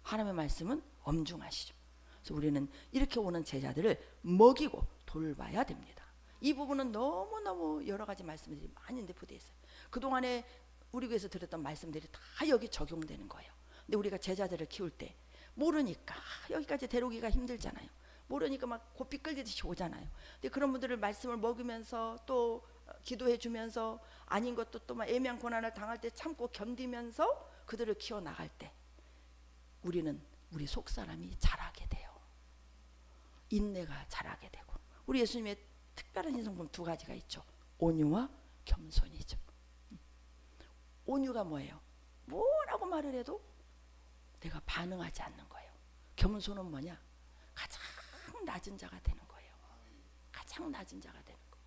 하나님의 말씀은 엄중하시죠. 그래서 우리는 이렇게 오는 제자들을 먹이고 돌봐야 됩니다. 이 부분은 너무너무 여러 가지 말씀들이 많이 내포되어 있어요. 그동안에 우리 교회에서 들었던 말씀들이 다 여기 적용되는 거예요. 근데 우리가 제자들을 키울 때 모르니까 여기까지 데려오기가 힘들잖아요. 모르니까 막 고삐 끌리듯이 오잖아요. 근데 그런 분들을 말씀을 먹으면서 또 기도해 주면서 아닌 것도 또 막 애매한 고난을 당할 때 참고 견디면서 그들을 키워 나갈 때 우리는 우리 속 사람이 자라게 돼요. 인내가 자라게 되고. 우리 예수님의 특별한 인성품 두 가지가 있죠. 온유와 겸손이죠. 온유가 뭐예요? 뭐라고 말을 해도 내가 반응하지 않는 거예요. 겸손은 뭐냐? 가장 낮은 자가 되는 거예요. 가장 낮은 자가 되는 거.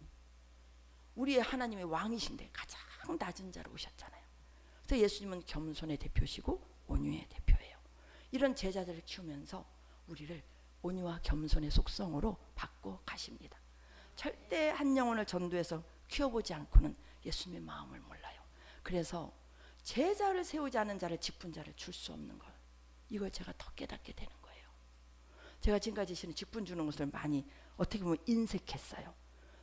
우리의 하나님의 왕이신데 가장 낮은 자로 오셨잖아요. 그래서 예수님은 겸손의 대표시고 온유의 대표예요. 이런 제자들을 키우면서 우리를 온유와 겸손의 속성으로 바꿔 가십니다. 절대 한 영혼을 전도해서 키워보지 않고는 예수님의 마음을 몰라요. 그래서 제자를 세우지 않은 자를 직분자를 줄 수 없는 것, 이걸 제가 더 깨닫게 되는 거예요. 제가 지금까지 직분 주는 것을 많이 어떻게 보면 인색했어요.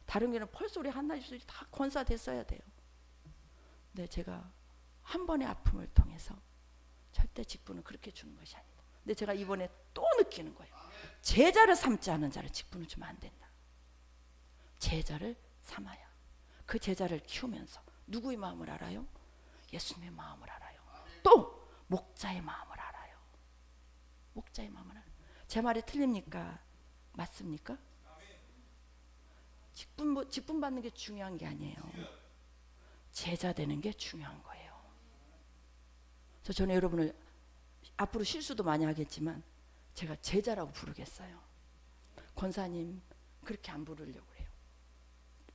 다른 교회는 펄소리 한나집 소리 다 권사됐어야 돼요. 근데 제가 한 번의 아픔을 통해서 절대 직분은 그렇게 주는 것이 아니다. 근데 제가 이번에 또 느끼는 거예요. 제자를 삼지 않은 자를 직분을 주면 안 된다. 제자를 삼아야 그 제자를 키우면서 누구의 마음을 알아요? 예수님의 마음을 알아요. 또 목자의 마음을 알아요. 목자의 마음을 알아요. 제 말이 틀립니까? 맞습니까? 직분 받는 게 중요한 게 아니에요. 제자 되는 게 중요한 거예요. 그래서 저는 여러분을 앞으로 실수도 많이 하겠지만 제가 제자라고 부르겠어요. 권사님 그렇게 안 부르려고 그래요.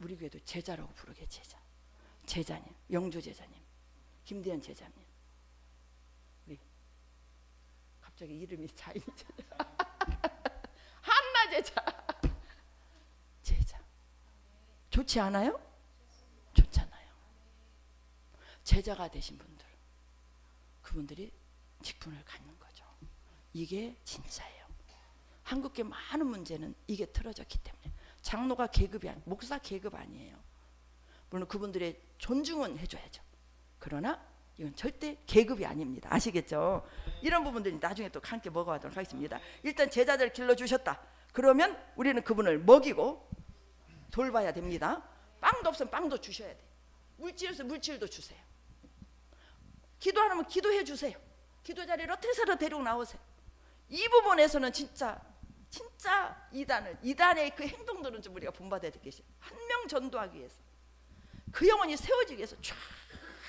우리 교회도 제자라고 부르게. 제자님, 영주 제자님, 김대현 제자님. 우리 갑자기 이름이 차이죠. 한나 제자. 좋지 않아요? 좋잖아요. 제자가 되신 분들, 그분들이 직분을 갖는 거죠. 이게 진짜예요. 한국계 많은 문제는 이게 틀어졌기 때문에. 장로가 계급이 아니에요. 목사 계급 아니에요. 물론 그분들의 존중은 해줘야죠. 그러나 이건 절대 계급이 아닙니다. 아시겠죠? 이런 부분들이 나중에 또 함께 먹어가도록 하겠습니다. 일단 제자들 길러주셨다. 그러면 우리는 그분을 먹이고 돌봐야 됩니다. 빵도 없으면 빵도 주셔야 돼. 물질 없으면 물질도 주세요. 기도하면 기도해 주세요. 기도 자리를 어떻게 해서 데리고 나오세요. 이 부분에서는 진짜 이단의 그 행동들은 좀 우리가 본받아야 되겠어요. 한 명 전도하기 위해서 그 영혼이 세워지기 위해서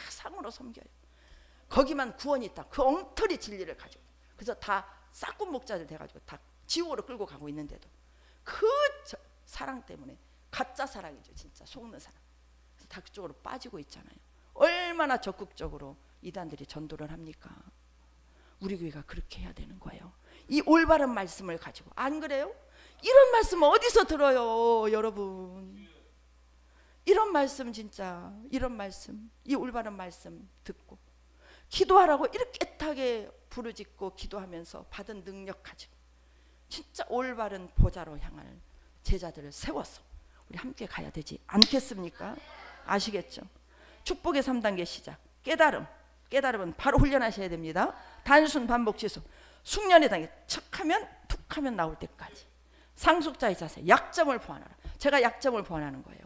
상으로 섬겨요. 거기만 구원이 있다. 그 엉터리 진리를 가지고. 그래서 다 싹군 목자들 돼가지고 다 지옥으로 끌고 가고 있는데도 그 사랑 때문에, 가짜 사랑이죠. 진짜 속는 사랑. 그래서 다 그쪽으로 빠지고 있잖아요. 얼마나 적극적으로 이단들이 전도를 합니까? 우리 교회가 그렇게 해야 되는 거예요. 이 올바른 말씀을 가지고. 안 그래요? 이런 말씀 어디서 들어요, 여러분? 이런 말씀, 진짜 이런 말씀, 이 올바른 말씀 듣고 기도하라고 이렇게 애타게 부르짖고 기도하면서 받은 능력 가지고 진짜 올바른 보좌로 향할 제자들을 세워서 우리 함께 가야 되지 않겠습니까? 아시겠죠? 축복의 3단계 시작. 깨달음은 바로 훈련하셔야 됩니다. 단순 반복 지속. 숙련의 단계 척하면 툭하면 나올 때까지. 상속자의 자세, 약점을 보완하라. 제가 약점을 보완하는 거예요.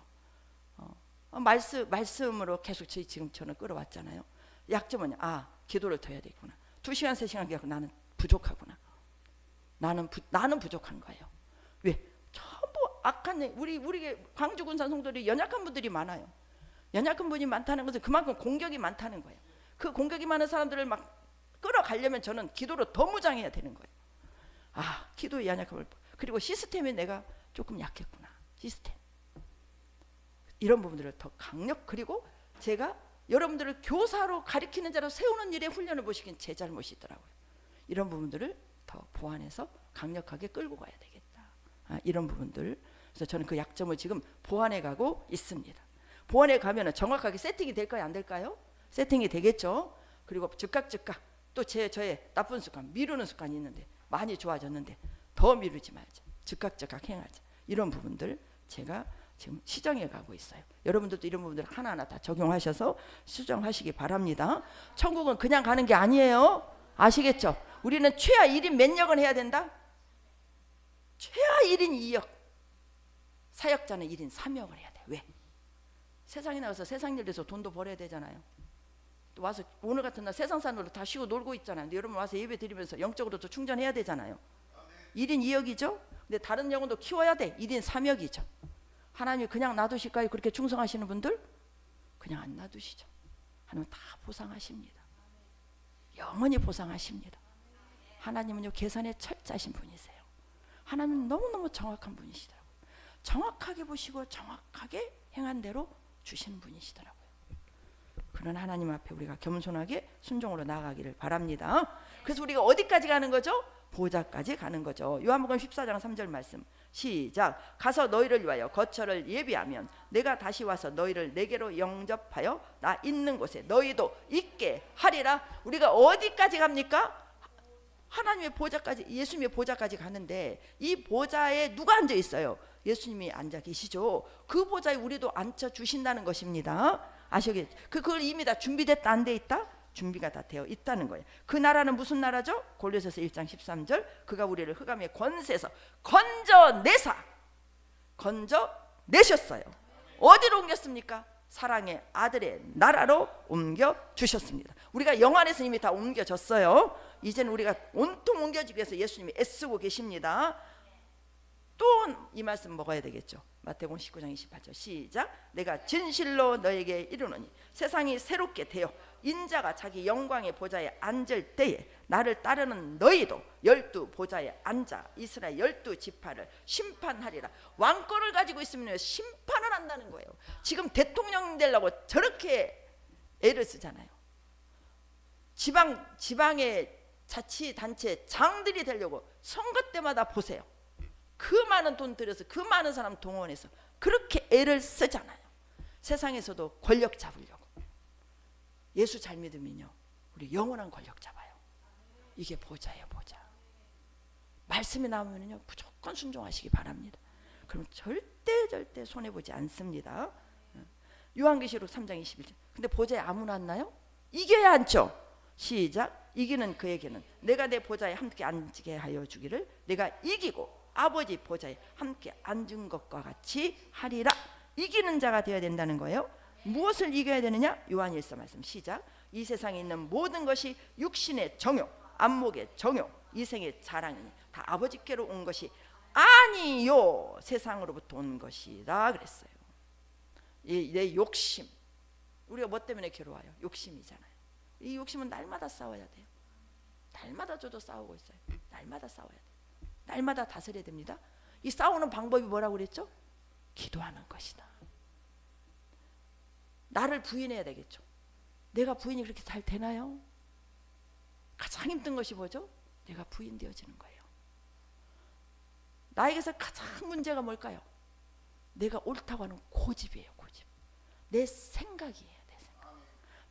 말씀으로 계속 지금 저는 끌어왔잖아요. 약점은 기도를 더 해야 되구나. 2시간 3시간 기도하고 나는 부족하구나. 나는 부족한 거예요. 왜? 전부 악한 우리 광주 군산 성도들이 연약한 분들이 많아요. 연약한 분이 많다는 것은 그만큼 공격이 많다는 거예요. 그 공격이 많은 사람들을 막 끌어가려면 저는 기도로 더 무장해야 되는 거예요. 기도의 연약함을, 그리고 시스템에 내가 조금 약했구나. 시스템. 이런 부분들을 더 그리고 제가 여러분들을 교사로 가르치는 자로 세우는 일에 훈련을 보시긴 제 잘못이더라고요. 이런 부분들을 더 보완해서 강력하게 끌고 가야 되겠다. 이런 부분들. 그래서 저는 그 약점을 지금 보완해 가고 있습니다. 보완해 가면은 정확하게 세팅이 될까요? 안 될까요? 세팅이 되겠죠. 그리고 즉각 또 저의 나쁜 습관, 미루는 습관이 있는데 많이 좋아졌는데 더 미루지 말자. 즉각 행하자. 이런 부분들 제가 지금 시정해 가고 있어요. 여러분들도 이런 부분들 하나하나 다 적용하셔서 수정하시기 바랍니다. 천국은 그냥 가는 게 아니에요. 아시겠죠? 우리는 최하 1인 몇 역은 해야 된다? 최하 1인 2역. 사역자는 1인 3역을 해야 돼. 왜? 세상에 나가서 세상 일에서 돈도 벌어야 되잖아요. 또 와서 오늘 같은 날 세상 사람으로 다 쉬고 놀고 있잖아요. 근데 여러분 와서 예배 드리면서 영적으로도 충전해야 되잖아요. 1인 2역이죠. 근데 다른 영혼도 키워야 돼. 1인 3역이죠. 하나님이 그냥 놔두실까요? 그렇게 충성하시는 분들? 그냥 안 놔두시죠. 하나님은 다 보상하십니다. 영원히 보상하십니다. 하나님은요 계산에 철저하신 분이세요. 하나님은 너무너무 정확한 분이시더라고요. 정확하게 보시고 정확하게 행한 대로 주시는 분이시더라고요. 그런 하나님 앞에 우리가 겸손하게 순종으로 나아가기를 바랍니다. 그래서 우리가 어디까지 가는 거죠? 보좌까지 가는 거죠. 요한복음 14장 3절 말씀 시작. 가서 너희를 위하여 거처를 예비하면 내가 다시 와서 너희를 내게로 영접하여 나 있는 곳에 너희도 있게 하리라. 우리가 어디까지 갑니까? 하나님의 보좌까지, 예수님의 보좌까지 가는데 이 보좌에 누가 앉아 있어요? 예수님이 앉아 계시죠. 그 보좌에 우리도 앉혀 주신다는 것입니다. 아시겠죠? 그걸 이미 다 준비됐다 안 돼 있다? 준비가 다 되어 있다는 거예요. 그 나라는 무슨 나라죠? 골로새서 1장 13절 그가 우리를 흑암의 권세에서 건져내셨어요. 어디로 옮겼습니까? 사랑의 아들의 나라로 옮겨주셨습니다. 우리가 영안에서 이미 다 옮겨졌어요. 이제는 우리가 온통 옮겨지기 위해서 예수님이 애쓰고 계십니다. 또 이 말씀 먹어야 되겠죠. 마태복음 19장 28절 시작. 내가 진실로 너에게 이르노니 세상이 새롭게 되어 인자가 자기 영광의 보좌에 앉을 때에 나를 따르는 너희도 12 보좌에 앉아 이스라엘 12지파를 심판하리라. 왕권을 가지고 있으면 심판을 한다는 거예요. 지금 대통령 되려고 저렇게 애를 쓰잖아요. 지방의 자치단체 장들이 되려고 선거 때마다 보세요. 그 많은 돈 들여서 그 많은 사람 동원해서 그렇게 애를 쓰잖아요. 세상에서도 권력 잡으려고. 예수 잘 믿으면요 우리 영원한 권력 잡아요. 이게 보좌예요. 보좌. 말씀이 나오면요 무조건 순종하시기 바랍니다. 그럼 절대 손해보지 않습니다. 요한계시록 3장 21절 근데 보좌에 아무나 앉나요? 이겨야 앉죠. 시작. 이기는 그에게는 내가 내 보좌에 함께 앉게 하여 주기를 내가 이기고 아버지 보좌에 함께 앉은 것과 같이 하리라. 이기는 자가 되어야 된다는 거예요. 무엇을 이겨야 되느냐? 요한일서 말씀 시작. 이 세상에 있는 모든 것이 육신의 정욕, 안목의 정욕, 이생의 자랑이니 다 아버지께로 온 것이 아니요 세상으로부터 온 것이라 그랬어요. 내 욕심, 우리가 뭐 때문에 괴로워요? 욕심이잖아요. 이 욕심은 날마다 싸워야 돼요. 날마다 저도 싸우고 있어요. 날마다 싸워야 돼요. 날마다 다스려야 됩니다. 이 싸우는 방법이 뭐라고 그랬죠? 기도하는 것이다. 나를 부인해야 되겠죠. 내가 부인이 그렇게 잘 되나요? 가장 힘든 것이 뭐죠? 내가 부인되어지는 거예요. 나에게서 가장 문제가 뭘까요? 내가 옳다고 하는 고집이에요. 고집. 내 생각이에요.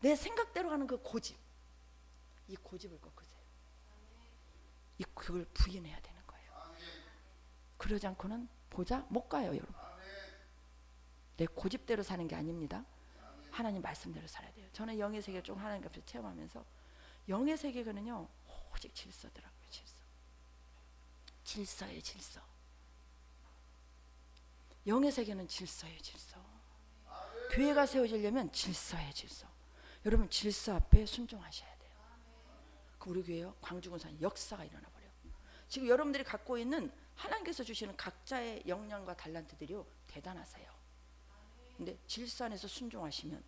내 생각대로 하는 그 고집. 이 고집을 꺾으세요. 그걸 부인해야 되는 거예요. 그러지 않고는 보좌 못 가요, 여러분. 내 고집대로 사는 게 아닙니다. 하나님 말씀대로 살아야 돼요. 저는 영의 세계를 좀 하나님 앞에서 체험하면서 영의 세계는요 오직 질서더라고요. 질서예요. 질서. 영의 세계는 질서예요. 질서. 교회가 세워지려면 질서예요. 질서. 여러분 질서 앞에 순종하셔야 돼요. 우리 교회요 광주군산 역사가 일어나 버려요. 지금 여러분들이 갖고 있는 하나님께서 주시는 각자의 역량과 달란트들이요 대단하세요. 근데 질서 안에서 순종하시면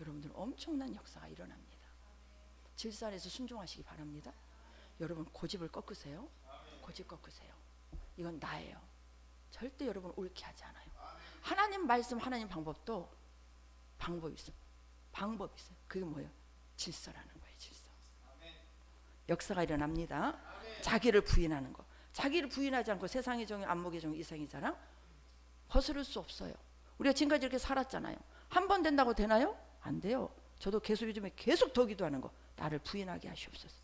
여러분들 엄청난 역사가 일어납니다. 질서 안에서 순종하시기 바랍니다. 여러분 고집을 꺾으세요. 고집 꺾으세요. 이건 나예요. 절대 여러분 옳게 하지 않아요. 하나님 말씀 하나님 방법도 방법이 있어요. 방법이 있어요. 그게 뭐예요? 질서라는 거예요. 질서. 역사가 일어납니다. 자기를 부인하는 거. 자기를 부인하지 않고 세상의 종이 안목의 종 이상의 자랑 거스를 수 없어요. 우리가 지금까지 이렇게 살았잖아요. 한 번 된다고 되나요? 안 돼요. 저도 계속 요즘에 계속 더 기도하는 거. 나를 부인하게 하시옵소서.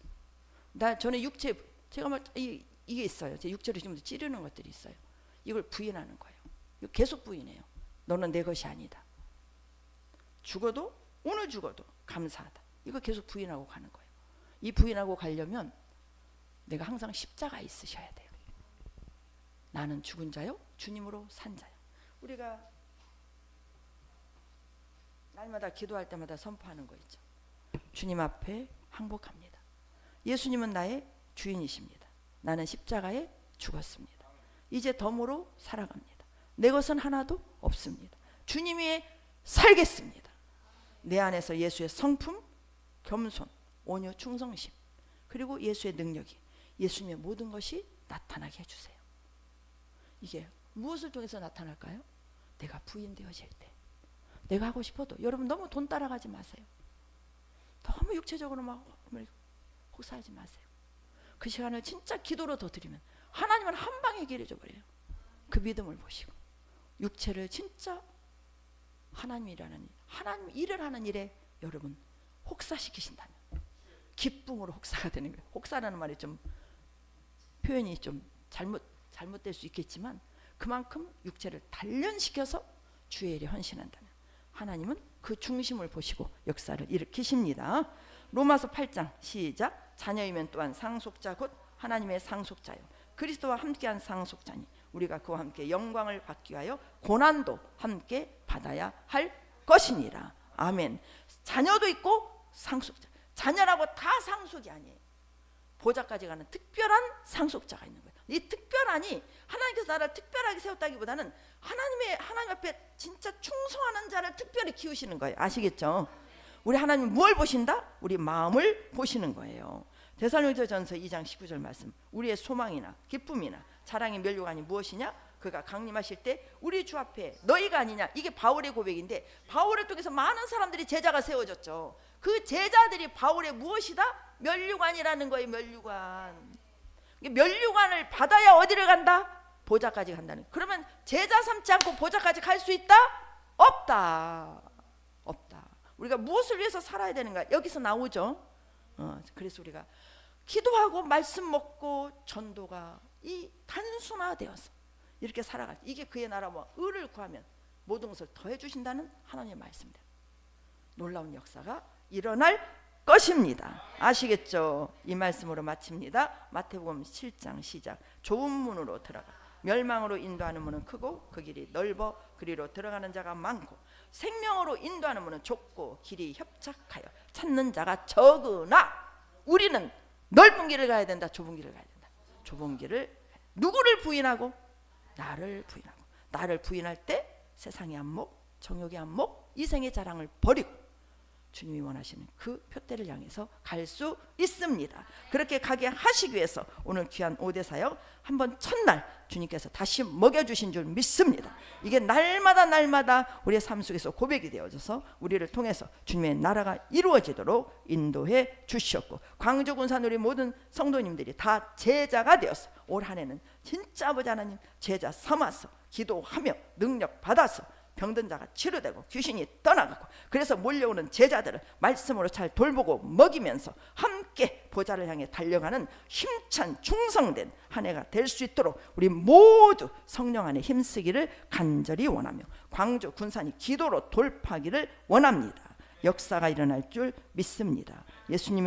저는 육체 제가 이게 있어요. 제 육체를 지금 찌르는 것들이 있어요. 이걸 부인하는 거예요. 이거 계속 부인해요. 너는 내 것이 아니다. 죽어도 오늘 죽어도 감사하다. 이거 계속 부인하고 가는 거예요. 이 부인하고 가려면 내가 항상 십자가에 있으셔야 돼요. 나는 죽은 자요 주님으로 산 자요. 우리가 날마다 기도할 때마다 선포하는 거 있죠. 주님 앞에 항복합니다. 예수님은 나의 주인이십니다. 나는 십자가에 죽었습니다. 이제 덤으로 살아갑니다. 내 것은 하나도 없습니다. 주님 위에 살겠습니다. 내 안에서 예수의 성품, 겸손, 온유, 충성심 그리고 예수의 능력이 예수님의 모든 것이 나타나게 해주세요. 이게 무엇을 통해서 나타날까요? 내가 부인되어질 때. 내가 하고 싶어도 여러분 너무 돈 따라가지 마세요. 너무 육체적으로 막 혹사하지 마세요. 그 시간을 진짜 기도로 더 드리면 하나님은 한 방에 길해져 버려요. 그 믿음을 보시고 육체를 진짜 하나님 일을 하는 일에 여러분 혹사시키신다면 기쁨으로 혹사가 되는 거예요. 혹사라는 말이 좀 표현이 좀 잘못될 수 있겠지만 그만큼 육체를 단련시켜서 주의 일에 헌신한다면 하나님은 그 중심을 보시고 역사를 일으키십니다. 로마서 8장 시작. 자녀이면 또한 상속자 곧 하나님의 상속자요 그리스도와 함께한 상속자니 우리가 그와 함께 영광을 받기 위하여 고난도 함께 받아야 할 것이니라. 아멘. 자녀도 있고 상속자. 자녀라고 다 상속이 아니에요. 보좌까지 가는 특별한 상속자가 있는 거예요. 이 특별하니 하나님께서 나를 특별하게 세웠다기보다는 하나님 앞에 진짜 충성하는 자를 특별히 키우시는 거예요. 아시겠죠? 우리 하나님 무엇을 보신다? 우리 마음을 보시는 거예요. 데살로니가전서 2장 19절 말씀. 우리의 소망이나 기쁨이나 자랑의 면류관이 무엇이냐? 그가 강림하실 때 우리 주 앞에 너희가 아니냐. 이게 바울의 고백인데 바울을 통해서 많은 사람들이 제자가 세워졌죠. 그 제자들이 바울의 무엇이다? 면류관이라는 거예요. 면류관. 면류관을 받아야 어디를 간다? 보좌까지 간다는. 그러면 제자 삼지 않고 보좌까지 갈 수 있다? 없다. 없다. 우리가 무엇을 위해서 살아야 되는가? 여기서 나오죠. 그래서 우리가 기도하고 말씀 먹고 전도가 이 단순화되어서 이렇게 살아갈 때 이게 그의 나라 뭐 의를 구하면 모든 것을 더해 주신다는 하나님의 말씀입니다. 놀라운 역사가 일어날 것입니다. 아시겠죠? 이 말씀으로 마칩니다. 마태복음 7장 시작. 좁은 문으로 들어가 멸망으로 인도하는 문은 크고 그 길이 넓어 그리로 들어가는 자가 많고 생명으로 인도하는 문은 좁고 길이 협착하여 찾는 자가 적으나 우리는 넓은 길을 가야 된다. 좁은 길을 가야 된다. 좁은 길을 누구를 부인하고? 나를 부인하고. 나를 부인할 때 세상의 안목, 정욕의 안목, 이생의 자랑을 버리고 주님이 원하시는 그 표대를 향해서 갈 수 있습니다. 그렇게 가게 하시기 위해서 오늘 귀한 5대 사역 한번 첫날 주님께서 다시 먹여주신 줄 믿습니다. 이게 날마다 우리의 삶 속에서 고백이 되어져서 우리를 통해서 주님의 나라가 이루어지도록 인도해 주셨고 광주군산 우리 모든 성도님들이 다 제자가 되었어. 올 한 해는 진짜 아버지 하나님 제자 삼아서 기도하며 능력 받아서 병든 자가 치료되고 귀신이 떠나가고, 그래서 몰려오는 제자들을 말씀으로 잘 돌보고 먹이면서 함께 보좌를 향해 달려가는 힘찬 충성된 한 해가 될 수 있도록 우리 모두 성령 안에 힘쓰기를 간절히 원하며 광주 군산이 기도로 돌파하기를 원합니다. 역사가 일어날 줄 믿습니다. 예수님의